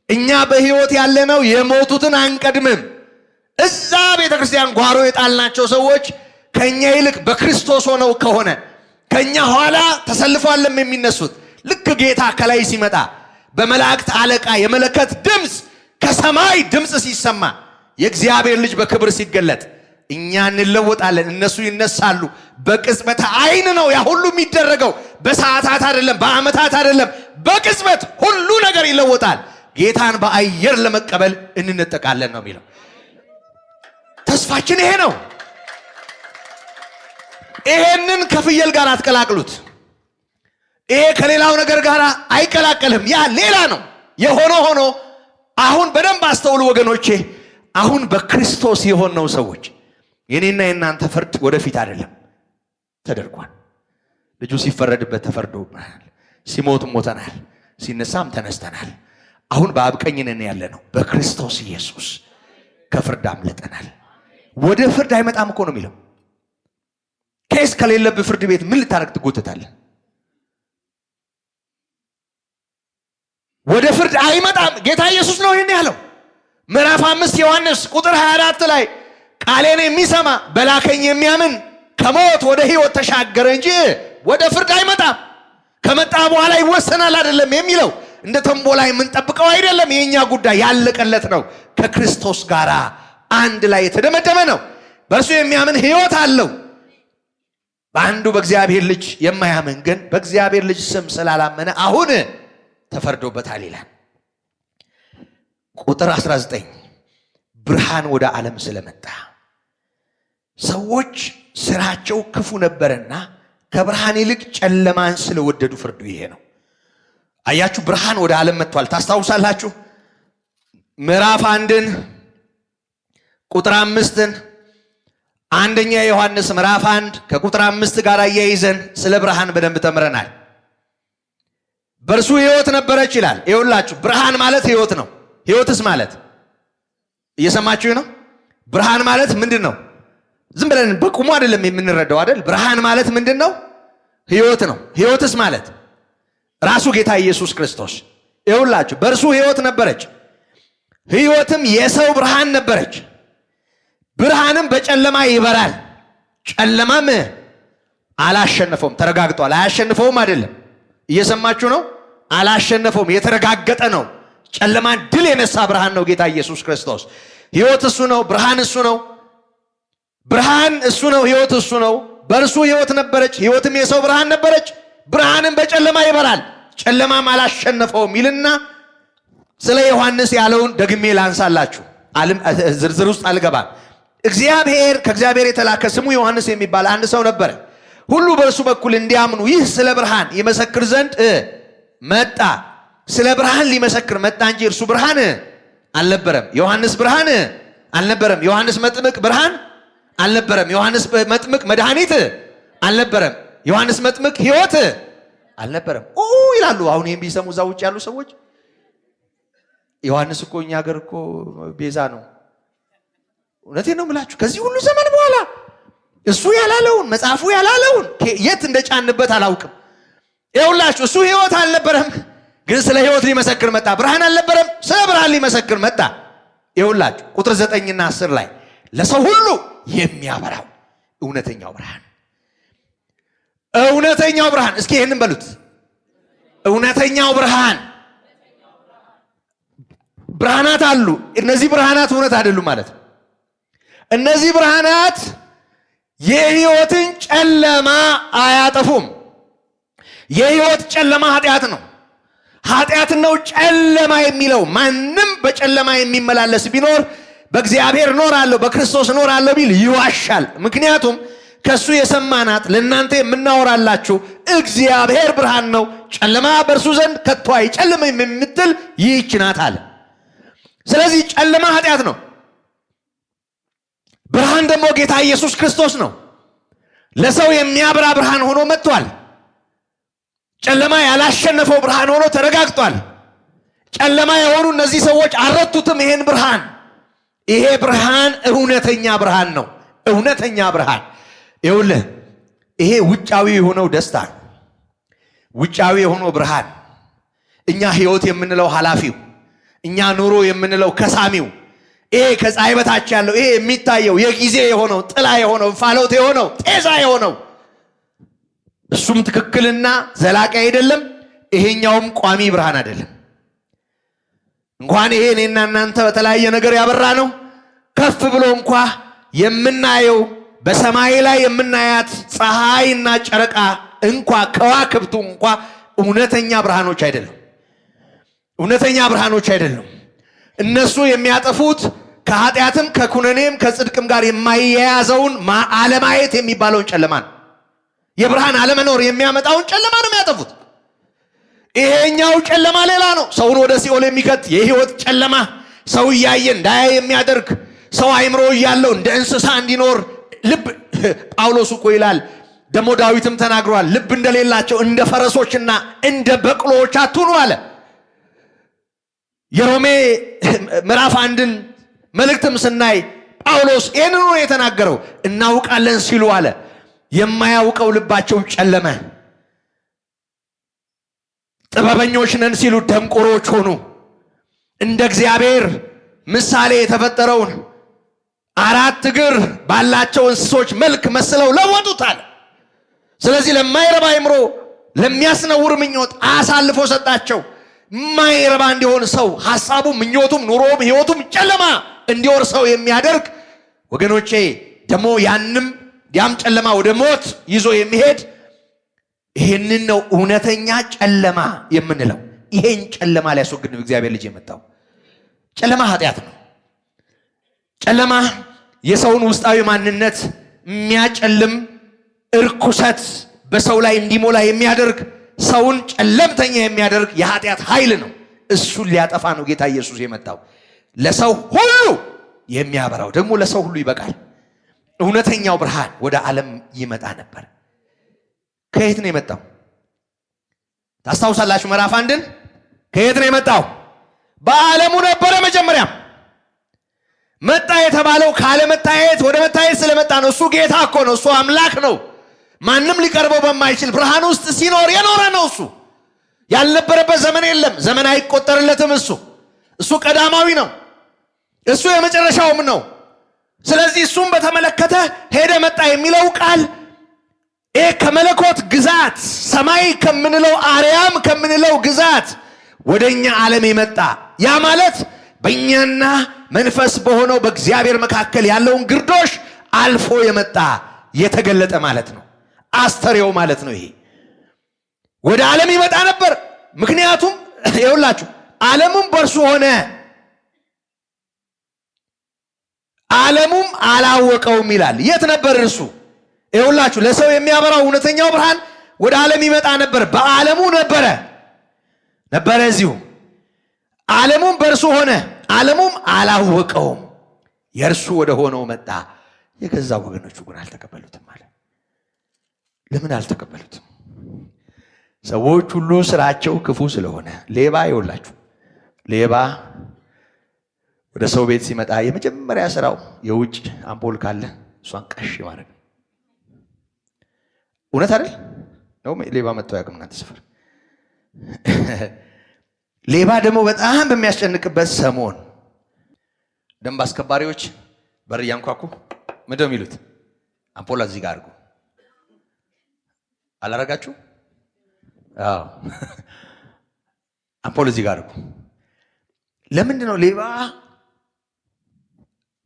እኛ በሕይወት ያለነው የሞቱትን አንቀድምም። እዛ ቤተክርስቲያን ጓሮ የጣልናቸው ሰዎች ከኛ ይልቅ በክርስቶስ ሆነው ከሆነ ከኛ ኋላ ተሰልፈዋለም የሚነሱት ልክ ጌታ ከላይ ሲመጣ በመላእክት አለቃ የመለከት ድምፅ ከሰማይ ድምፅ ሲሰማ የእግዚአብሔር ልጅ በክብር ሲገለጥ እኛ እንለወጣለን፣ እነሱ ይነሳሉ። በቅጽበት አይን ነው ያ ሁሉ የሚደረገው። በሰዓታት አይደለም፣ በአመታት አይደለም፣ በቅጽበት ሁሉ ነገር ይለወጣል። ጌታን በአየር ለመቀበል እንነጠቃለን ነው የሚለው። ተስፋችን ይሄ ነው። ይሄንን ከፍየል ጋር አትቀላቅሉት። ይሄ ከሌላው ነገር ጋር አይቀላቀልም። ያ ሌላ ነው። የሆነ ሆኖ አሁን በደንብ አስተውሉ ወገኖቼ። አሁን በክርስቶስ የሆነው ሰዎች የኔና የናንተ ፍርድ ወደፊት አይደለም፣ ተደርጓል። ልጁ ሲፈረድበት ተፈርዶብናል። ሲሞት ሞተናል፣ ሲነሳም ተነስተናል። አሁን በአብ ቀኝ ነን ያለነው በክርስቶስ ኢየሱስ። ከፍርድ አምልጠናል። ወደ ፍርድ አይመጣም እኮ ነው የሚለው። ኬስ ከሌለብህ ፍርድ ቤት ምን ልታረግ ትጎተታለህ? ወደ ፍርድ አይመጣም። ጌታ ኢየሱስ ነው ይሄን ያለው። ምዕራፍ 5 ዮሐንስ ቁጥር 24 ላይ ቃሌን የሚሰማ በላከኝ የሚያምን ከሞት ወደ ሕይወት ተሻገረ እንጂ ወደ ፍርድ አይመጣም። ከመጣ በኋላ ይወሰናል አይደለም የሚለው። እንደ ተንቦላ የምንጠብቀው አይደለም። የኛ ጉዳይ ያለቀለት ነው። ከክርስቶስ ጋር አንድ ላይ የተደመደመ ነው። በእርሱ የሚያምን ሕይወት አለው። በአንዱ በእግዚአብሔር ልጅ የማያምን ግን በእግዚአብሔር ልጅ ስም ስላላመነ አሁን ተፈርዶበታል ይላል። ቁጥር 19 ብርሃን ወደ ዓለም ስለመጣ ሰዎች ስራቸው ክፉ ነበርና ከብርሃን ይልቅ ጨለማን ስለወደዱ ፍርዱ ይሄ ነው። አያችሁ፣ ብርሃን ወደ ዓለም መጥቷል። ታስታውሳላችሁ ምዕራፍ 1 ቁጥር 5 አንደኛ ዮሐንስ ምዕራፍ 1 ከቁጥር 5 ጋር አያይዘን ስለ ብርሃን በደንብ ተምረናል። በእርሱ ሕይወት ነበረች ይላል። ይኸውላችሁ ብርሃን ማለት ሕይወት ነው። ሕይወትስ ማለት እየሰማችሁ ነው። ብርሃን ማለት ምንድን ነው? ዝም ብለን በቁሙ አይደለም የምንረዳው አይደል? ብርሃን ማለት ምንድን ነው? ሕይወት ነው። ሕይወትስ ማለት ራሱ ጌታ ኢየሱስ ክርስቶስ። ይኸውላችሁ በእርሱ ሕይወት ነበረች፣ ሕይወትም የሰው ብርሃን ነበረች። ብርሃንም በጨለማ ይበራል፣ ጨለማም አላሸነፈውም። ተረጋግጧል። አያሸንፈውም አይደለም። እየሰማችሁ ነው። አላሸነፈውም፣ የተረጋገጠ ነው። ጨለማን ድል የነሳ ብርሃን ነው ጌታ ኢየሱስ ክርስቶስ። ሕይወት እሱ ነው። ብርሃን እሱ ነው። ብርሃን እሱ ነው። ሕይወት እሱ ነው። በእርሱ ሕይወት ነበረች፣ ሕይወትም የሰው ብርሃን ነበረች። ብርሃንም በጨለማ ይበራል፣ ጨለማም አላሸነፈውም ይልና ስለ ዮሐንስ ያለውን ደግሜ ላንሳላችሁ። ዝርዝር ውስጥ አልገባም። ከእግዚአብሔር የተላከ ስሙ ዮሐንስ የሚባል አንድ ሰው ነበረ። ሁሉ በእርሱ በኩል እንዲያምኑ ይህ ስለ ብርሃን ይመሰክር ዘንድ መጣ። ስለ ብርሃን ሊመሰክር መጣ እንጂ እርሱ ብርሃን አልነበረም። ዮሐንስ ብርሃን አልነበረም። ዮሐንስ መጥምቅ ብርሃን አልነበረም። ዮሐንስ መጥምቅ መድኃኒት አልነበረም። ዮሐንስ መጥምቅ ሕይወት አልነበረም ይላሉ። አሁን ይህም ቢሰሙ እዛ ውጭ ያሉ ሰዎች ዮሐንስ እኮ እኛ ሀገር እኮ ቤዛ ነው። እውነቴን ነው የምላችሁ። ከዚህ ሁሉ ዘመን በኋላ እሱ ያላለውን መጽሐፉ ያላለውን የት እንደጫንበት አላውቅም። ይኸውላችሁ እሱ ሕይወት አልነበረም፣ ግን ስለ ሕይወት ሊመሰክር መጣ። ብርሃን አልነበረም፣ ስለ ብርሃን ሊመሰክር መጣ። ይኸውላችሁ ቁጥር 9 እና 10 ላይ ለሰው ሁሉ የሚያበራው እውነተኛው ብርሃን፣ እውነተኛው ብርሃን። እስኪ ይሄንን በሉት፣ እውነተኛው ብርሃን። ብርሃናት አሉ። እነዚህ ብርሃናት እውነት አይደሉም ማለት ነው። እነዚህ ብርሃናት የሕይወትን ጨለማ አያጠፉም። የሕይወት ጨለማ ኃጢአት ነው። ኃጢአት ነው ጨለማ የሚለው። ማንም በጨለማ የሚመላለስ ቢኖር በእግዚአብሔር እኖራለሁ በክርስቶስ እኖራለሁ ቢል ይዋሻል። ምክንያቱም ከሱ የሰማናት ለእናንተ የምናወራላችሁ እግዚአብሔር ብርሃን ነው፣ ጨለማ በእርሱ ዘንድ ከቶ አይጨልምም የምትል ይህች ናት አለ። ስለዚህ ጨለማ ኃጢአት ነው። ብርሃን ደግሞ ጌታ ኢየሱስ ክርስቶስ ነው። ለሰው የሚያበራ ብርሃን ሆኖ መጥቷል። ጨለማ ያላሸነፈው ብርሃን ሆኖ ተረጋግጧል። ጨለማ የሆኑ እነዚህ ሰዎች አልረቱትም ይሄን ብርሃን። ይሄ ብርሃን እውነተኛ ብርሃን ነው። እውነተኛ ብርሃን ይኸውልህ፣ ይሄ ውጫዊ የሆነው ደስታ፣ ውጫዊ የሆነው ብርሃን፣ እኛ ሕይወት የምንለው ኃላፊው፣ እኛ ኑሮ የምንለው ከሳሚው፣ ይሄ ከፀሐይ በታች ያለው ይሄ የሚታየው የጊዜ የሆነው ጥላ የሆነው እንፋሎት የሆነው ጤዛ የሆነው እሱም ትክክልና ዘላቂ አይደለም። ይሄኛውም ቋሚ ብርሃን አይደለም። እንኳን ይሄ እኔና እናንተ በተለያየ ነገር ያበራ ነው፣ ከፍ ብሎ እንኳ የምናየው በሰማይ ላይ የምናያት ፀሐይና ጨረቃ እንኳ ከዋክብቱ እንኳ እውነተኛ ብርሃኖች አይደሉም። እውነተኛ ብርሃኖች አይደሉም። እነሱ የሚያጠፉት ከኃጢአትም ከኩነኔም ከጽድቅም ጋር የማይያያዘውን አለማየት የሚባለውን ጨለማ ነው። የብርሃን አለመኖር የሚያመጣውን ጨለማ ነው የሚያጠፉት። ይሄኛው ጨለማ ሌላ ነው። ሰውን ወደ ሲኦል የሚከት የህይወት ጨለማ፣ ሰው እያየ እንዳያይ የሚያደርግ፣ ሰው አይምሮ እያለው እንደ እንስሳ እንዲኖር ልብ ጳውሎስ እኮ ይላል፣ ደግሞ ዳዊትም ተናግሯል፣ ልብ እንደሌላቸው እንደ ፈረሶችና እንደ በቅሎዎች አትሁኑ አለ። የሮሜ ምዕራፍ 1ን መልእክትም ስናይ ጳውሎስ ይህንኑ የተናገረው። እናውቃለን ሲሉ አለ የማያውቀው ልባቸው ጨለመ። ጥበበኞች ነን ሲሉ ደንቆሮች ሆኑ። እንደ እግዚአብሔር ምሳሌ የተፈጠረውን 4 እግር ባላቸው እንስሶች መልክ መስለው ለወጡታል። ስለዚህ ለማይረባ አእምሮ፣ ለሚያስነውር ምኞት አሳልፎ ሰጣቸው። ማይረባ እንዲሆን ሰው ሐሳቡ፣ ምኞቱም፣ ኑሮም፣ ህይወቱም ጨለማ እንዲወር ሰው የሚያደርግ ወገኖቼ ደግሞ ያም ጨለማ ወደ ሞት ይዞ የሚሄድ ይሄንን ነው እውነተኛ ጨለማ የምንለው። ይሄን ጨለማ ሊያስወግድ ነው እግዚአብሔር ልጅ የመጣው። ጨለማ ኃጢአት ነው። ጨለማ የሰውን ውስጣዊ ማንነት የሚያጨልም እርኩሰት በሰው ላይ እንዲሞላ የሚያደርግ ሰውን ጨለምተኛ የሚያደርግ የኃጢአት ኃይል ነው። እሱን ሊያጠፋ ነው ጌታ ኢየሱስ የመጣው። ለሰው ሁሉ የሚያበራው ደግሞ ለሰው ሁሉ ይበቃል። እውነተኛው ብርሃን ወደ ዓለም ይመጣ ነበር። ከየት ነው የመጣው? ታስታውሳላችሁ? ምዕራፍ 1ን ከየት ነው የመጣው? በዓለሙ ነበረ መጀመሪያ። መጣ የተባለው ካለመታየት ወደ መታየት ስለመጣ ነው። እሱ ጌታ እኮ ነው። እሱ አምላክ ነው። ማንም ሊቀርበው በማይችል ብርሃን ውስጥ ሲኖር የኖረ ነው። እሱ ያልነበረበት ዘመን የለም። ዘመን አይቆጠርለትም። እሱ ቀዳማዊ ነው። እሱ የመጨረሻውም ነው። ስለዚህ እሱም በተመለከተ ሄደ መጣ የሚለው ቃል ይሄ ከመለኮት ግዛት ሰማይ ከምንለው አርያም ከምንለው ግዛት ወደኛ ዓለም የመጣ ያ ማለት በእኛና መንፈስ በሆነው በእግዚአብሔር መካከል ያለውን ግርዶሽ አልፎ የመጣ የተገለጠ ማለት ነው። አስተርእዮ ማለት ነው። ይሄ ወደ ዓለም ይመጣ ነበር። ምክንያቱም ይኸውላችሁ ዓለሙም በእርሱ ሆነ፣ ዓለሙም አላወቀውም ይላል። የት ነበር እርሱ? ይኸውላችሁ ለሰው የሚያበራው እውነተኛው ብርሃን ወደ ዓለም ይመጣ ነበር። በዓለሙ ነበረ እዚሁ። ዓለሙም በእርሱ ሆነ፣ ዓለሙም አላወቀውም። የእርሱ ወደ ሆነው መጣ፣ የገዛ ወገኖቹ ግን አልተቀበሉትም አለ። ለምን አልተቀበሉትም? ሰዎች ሁሉ ስራቸው ክፉ ስለሆነ። ሌባ ይኸውላችሁ ሌባ ወደ ሰው ቤት ሲመጣ የመጀመሪያ ስራው የውጭ አምፖል ካለ እሷን ቀሽ ማድረግ። እውነት አይደል ነው? ሌባ መጥቶ ያውቅም እናንተ ሰፈር? ሌባ ደግሞ በጣም በሚያስጨንቅበት ሰሞን ደንብ አስከባሪዎች በር እያንኳኩ ምንድነው የሚሉት? አምፖል እዚህ ጋር አድርጉ። አላረጋችሁ? አዎ አምፖል እዚህ ጋር አድርጉ። ለምንድን ነው ሌባ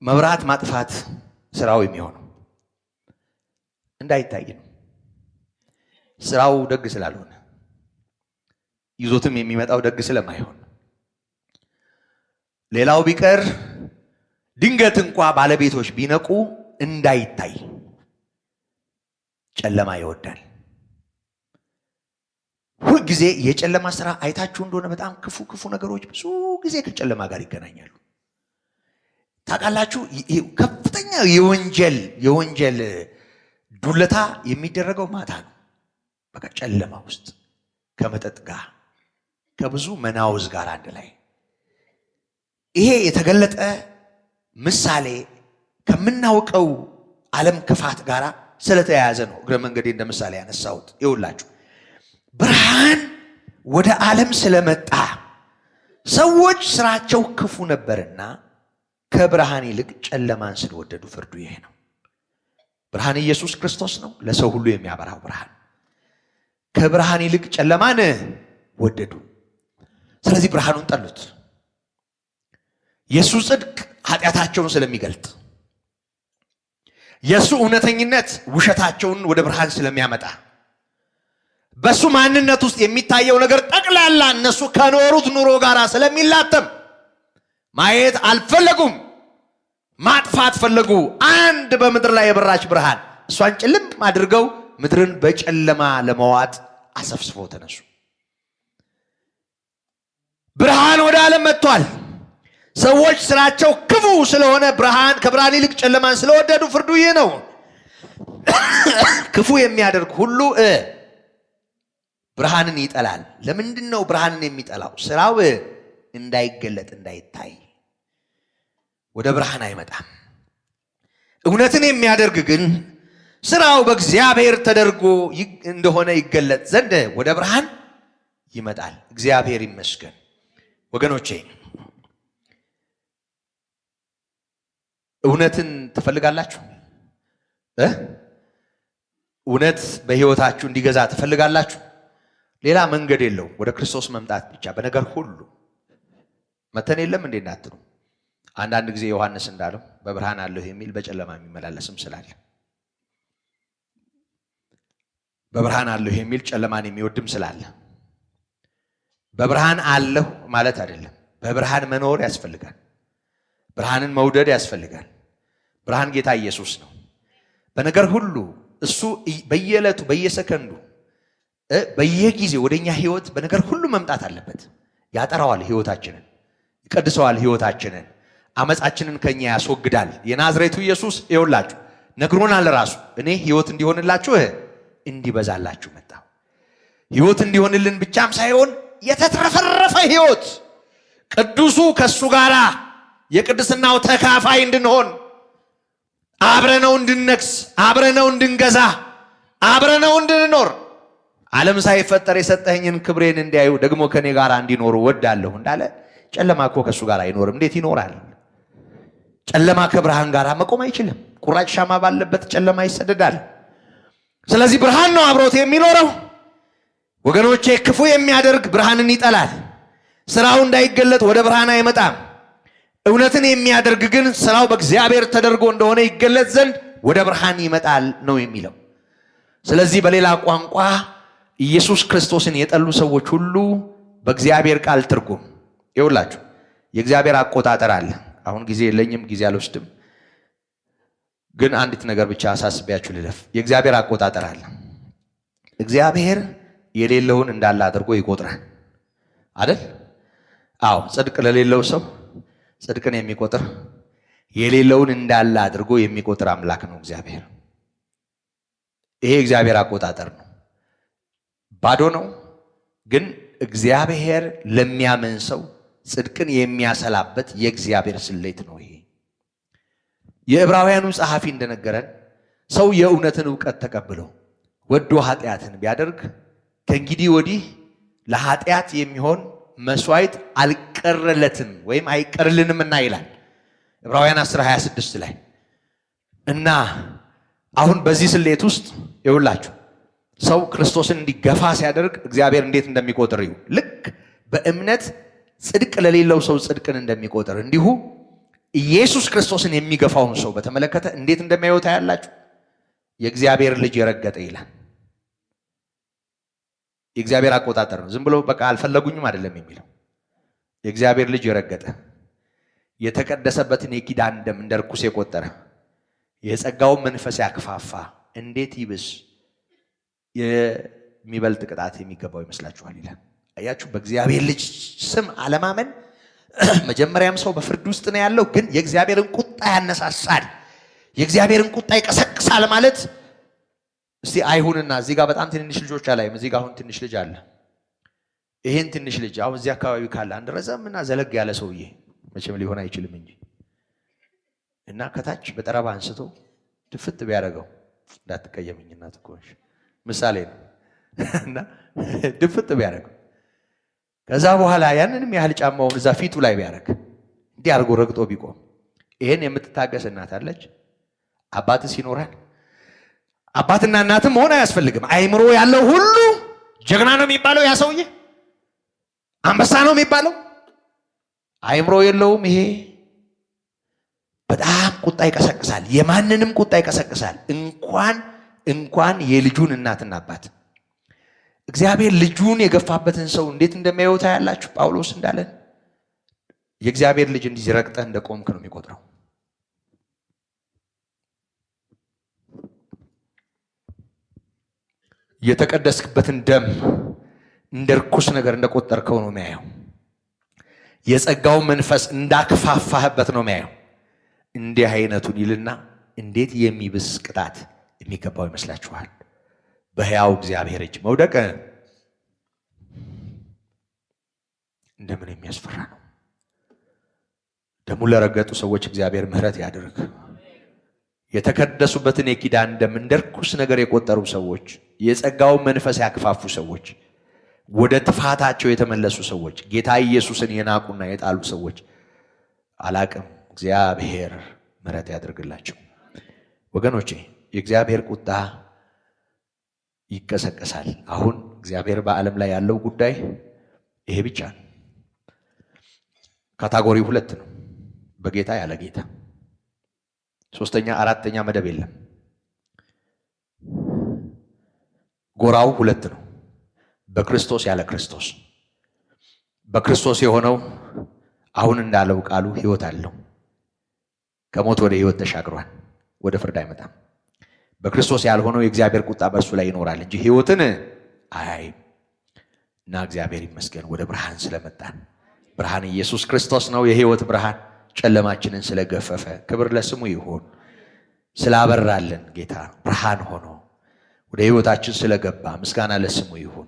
መብራት ማጥፋት ስራው የሚሆነው? እንዳይታይ ነው። ስራው ደግ ስላልሆነ ይዞትም የሚመጣው ደግ ስለማይሆን። ሌላው ቢቀር ድንገት እንኳ ባለቤቶች ቢነቁ እንዳይታይ ጨለማ ይወዳል። ሁል ጊዜ የጨለማ ስራ አይታችሁ እንደሆነ በጣም ክፉ ነገሮች ብዙ ጊዜ ከጨለማ ጋር ይገናኛሉ። ታውቃላችሁ? ከፍተኛ የወንጀል ዱለታ የሚደረገው ማታ ነው። በቃ ጨለማ ውስጥ ከመጠጥ ጋር ከብዙ መናውዝ ጋር አንድ ላይ። ይሄ የተገለጠ ምሳሌ ከምናውቀው ዓለም ክፋት ጋር ስለተያያዘ ነው እግረ መንገዴ እንደ ምሳሌ ያነሳሁት። ይኸውላችሁ ብርሃን ወደ ዓለም ስለመጣ ሰዎች ስራቸው ክፉ ነበርና ከብርሃን ይልቅ ጨለማን ስለወደዱ ፍርዱ ይሄ ነው። ብርሃን ኢየሱስ ክርስቶስ ነው፣ ለሰው ሁሉ የሚያበራው ብርሃን። ከብርሃን ይልቅ ጨለማን ወደዱ። ስለዚህ ብርሃኑን ጠሉት። የሱ ጽድቅ ኃጢአታቸውን ስለሚገልጥ፣ የሱ እውነተኝነት ውሸታቸውን ወደ ብርሃን ስለሚያመጣ፣ በሱ ማንነት ውስጥ የሚታየው ነገር ጠቅላላ እነሱ ከኖሩት ኑሮ ጋር ስለሚላተም ማየት አልፈለጉም። ማጥፋት ፈለጉ። አንድ በምድር ላይ የበራች ብርሃን እሷን ጭልም አድርገው ምድርን በጨለማ ለመዋጥ አሰፍስፈው ተነሱ። ብርሃን ወደ ዓለም መጥቷል። ሰዎች ስራቸው ክፉ ስለሆነ ከብርሃን ይልቅ ጨለማን ስለወደዱ ፍርዱ ይህ ነው። ክፉ የሚያደርግ ሁሉ ብርሃንን ይጠላል። ለምንድን ነው ብርሃንን የሚጠላው? ስራው እንዳይገለጥ እንዳይታይ ወደ ብርሃን አይመጣም። እውነትን የሚያደርግ ግን ስራው በእግዚአብሔር ተደርጎ እንደሆነ ይገለጥ ዘንድ ወደ ብርሃን ይመጣል። እግዚአብሔር ይመስገን። ወገኖቼ እውነትን ትፈልጋላችሁ? እውነት በሕይወታችሁ እንዲገዛ ትፈልጋላችሁ? ሌላ መንገድ የለውም። ወደ ክርስቶስ መምጣት ብቻ። በነገር ሁሉ መተን የለም እንዴ እናትኑ። አንዳንድ ጊዜ ዮሐንስ እንዳለው በብርሃን አለሁ የሚል በጨለማ የሚመላለስም ስላለ፣ በብርሃን አለሁ የሚል ጨለማን የሚወድም ስላለ፣ በብርሃን አለሁ ማለት አይደለም። በብርሃን መኖር ያስፈልጋል። ብርሃንን መውደድ ያስፈልጋል። ብርሃን ጌታ ኢየሱስ ነው። በነገር ሁሉ እሱ በየዕለቱ በየሰከንዱ በየጊዜው ወደኛ ህይወት በነገር ሁሉ መምጣት አለበት። ያጠራዋል፣ ህይወታችንን ይቀድሰዋል፣ ህይወታችንን አመጻችንን ከኛ ያስወግዳል። የናዝሬቱ ኢየሱስ ይኸውላችሁ ነግሮናል ራሱ እኔ ህይወት እንዲሆንላችሁ እንዲበዛላችሁ መጣሁ። ህይወት እንዲሆንልን ብቻም ሳይሆን የተትረፈረፈ ህይወት ቅዱሱ ከሱ ጋራ የቅድስናው ተካፋይ እንድንሆን፣ አብረነው እንድንነግስ፣ አብረነው እንድንገዛ፣ አብረነው እንድንኖር፣ ዓለም ሳይፈጠር የሰጠኸኝን ክብሬን እንዲያዩ ደግሞ ከኔ ጋር እንዲኖሩ ወዳለሁ እንዳለ ጨለማ እኮ ከሱ ጋር አይኖርም። እንዴት ይኖራል? ጨለማ ከብርሃን ጋር መቆም አይችልም። ቁራጭ ሻማ ባለበት ጨለማ ይሰደዳል። ስለዚህ ብርሃን ነው አብሮት የሚኖረው። ወገኖቼ ክፉ የሚያደርግ ብርሃንን ይጠላል። ስራው እንዳይገለጥ ወደ ብርሃን አይመጣም። እውነትን የሚያደርግ ግን ስራው በእግዚአብሔር ተደርጎ እንደሆነ ይገለጥ ዘንድ ወደ ብርሃን ይመጣል ነው የሚለው። ስለዚህ በሌላ ቋንቋ ኢየሱስ ክርስቶስን የጠሉ ሰዎች ሁሉ በእግዚአብሔር ቃል ትርጉም ይውላችሁ የእግዚአብሔር አቆጣጠር አለ። አሁን ጊዜ የለኝም፣ ጊዜ አልወስድም። ግን አንዲት ነገር ብቻ አሳስቢያችሁ ልለፍ። የእግዚአብሔር አቆጣጠር አለ። እግዚአብሔር የሌለውን እንዳለ አድርጎ ይቆጥራል አይደል? አዎ፣ ጽድቅ ለሌለው ሰው ጽድቅን የሚቆጥር የሌለውን እንዳለ አድርጎ የሚቆጥር አምላክ ነው እግዚአብሔር። ይሄ እግዚአብሔር አቆጣጠር ነው። ባዶ ነው፣ ግን እግዚአብሔር ለሚያምን ሰው ጽድቅን የሚያሰላበት የእግዚአብሔር ስሌት ነው ይሄ። የዕብራውያኑ ጸሐፊ እንደነገረን ሰው የእውነትን ዕውቀት ተቀብሎ ወዶ ኃጢአትን ቢያደርግ ከእንግዲህ ወዲህ ለኃጢአት የሚሆን መስዋዕት አልቀረለትም ወይም አይቀርልንምና ይላል ዕብራውያን 10:26 ላይ። እና አሁን በዚህ ስሌት ውስጥ ይውላችሁ ሰው ክርስቶስን እንዲገፋ ሲያደርግ እግዚአብሔር እንዴት እንደሚቆጥር እዩ። ልክ በእምነት ጽድቅ ለሌለው ሰው ጽድቅን እንደሚቆጥር እንዲሁ ኢየሱስ ክርስቶስን የሚገፋውን ሰው በተመለከተ እንዴት እንደሚያዩት ያላችሁ የእግዚአብሔር ልጅ የረገጠ ይላል። የእግዚአብሔር አቆጣጠር ነው። ዝም ብሎ በቃ አልፈለጉኝም አይደለም የሚለው። የእግዚአብሔር ልጅ የረገጠ የተቀደሰበትን የኪዳን ደም እንደ ርኩስ የቆጠረ የጸጋውን መንፈስ ያክፋፋ እንዴት ይብስ የሚበልጥ ቅጣት የሚገባው ይመስላችኋል ይላል። አያችሁ፣ በእግዚአብሔር ልጅ ስም አለማመን መጀመሪያም ሰው በፍርድ ውስጥ ነው ያለው። ግን የእግዚአብሔርን ቁጣ ያነሳሳል፣ የእግዚአብሔርን ቁጣ ይቀሰቅሳል ማለት እስቲ አይሁንና እዚህ ጋር በጣም ትንሽ ልጆች አላይም። እዚህ ጋር አሁን ትንሽ ልጅ አለ። ይሄን ትንሽ ልጅ አሁን እዚህ አካባቢ ካለ አንድ ረዘምና ዘለግ ያለ ሰውዬ መቼም ሊሆን አይችልም እንጂ እና ከታች በጠረባ አንስቶ ድፍት ቢያደርገው እንዳትቀየምኝ እናት እኮ ምሳሌ ነው። እና ድፍት ቢያደርገው ከዛ በኋላ ያንንም ያህል ጫማውን እዛ ፊቱ ላይ ቢያደርግ እንዲህ አድርጎ ረግጦ ቢቆም ይሄን የምትታገስ እናት አለች? አባትስ ይኖራል? አባትና እናትም መሆን አያስፈልግም። አይምሮ ያለው ሁሉ ጀግና ነው የሚባለው ያ ሰውዬ አንበሳ ነው የሚባለው? አይምሮ የለውም ይሄ? በጣም ቁጣ ይቀሰቅሳል። የማንንም ቁጣ ይቀሰቅሳል። እንኳን የልጁን እናትና አባት። እግዚአብሔር ልጁን የገፋበትን ሰው እንዴት እንደሚያዩታ ያላችሁ። ጳውሎስ እንዳለን የእግዚአብሔር ልጅ እንዲህ ረግጠህ እንደቆምክ ነው የሚቆጥረው። የተቀደስክበትን ደም እንደ ርኩስ ነገር እንደቆጠርከው ነው የሚያየው። የጸጋው መንፈስ እንዳክፋፋህበት ነው የሚያየው። እንዲህ አይነቱን ይልና እንዴት የሚብስ ቅጣት የሚገባው ይመስላችኋል? በሕያው እግዚአብሔር እጅ መውደቅ እንደምን የሚያስፈራ ነው። ደሙ ለረገጡ ሰዎች እግዚአብሔር ምሕረት ያድርግ። የተቀደሱበትን የኪዳን ደም እንደ ርኩስ ነገር የቆጠሩ ሰዎች፣ የጸጋው መንፈስ ያክፋፉ ሰዎች፣ ወደ ጥፋታቸው የተመለሱ ሰዎች፣ ጌታ ኢየሱስን የናቁና የጣሉ ሰዎች አላቅም። እግዚአብሔር ምሕረት ያድርግላቸው። ወገኖቼ የእግዚአብሔር ቁጣ ይቀሰቀሳል። አሁን እግዚአብሔር በዓለም ላይ ያለው ጉዳይ ይሄ ብቻ ነው። ካታጎሪ 2 ነው። በጌታ ያለ ጌታ፣ 3ኛ 4ኛ መደብ የለም። ጎራው 2 ነው። በክርስቶስ ያለ ክርስቶስ። በክርስቶስ የሆነው አሁን እንዳለው ቃሉ ሕይወት አለው። ከሞት ወደ ሕይወት ተሻግሯል። ወደ ፍርድ አይመጣም። በክርስቶስ ያልሆነው የእግዚአብሔር ቁጣ በእርሱ ላይ ይኖራል እንጂ ሕይወትን አያይም። እና እግዚአብሔር ይመስገን ወደ ብርሃን ስለመጣን። ብርሃን ኢየሱስ ክርስቶስ ነው፣ የሕይወት ብርሃን። ጨለማችንን ስለገፈፈ ክብር ለስሙ ይሁን። ስላበራልን ጌታ ብርሃን ሆኖ ወደ ሕይወታችን ስለገባ ምስጋና ለስሙ ይሁን።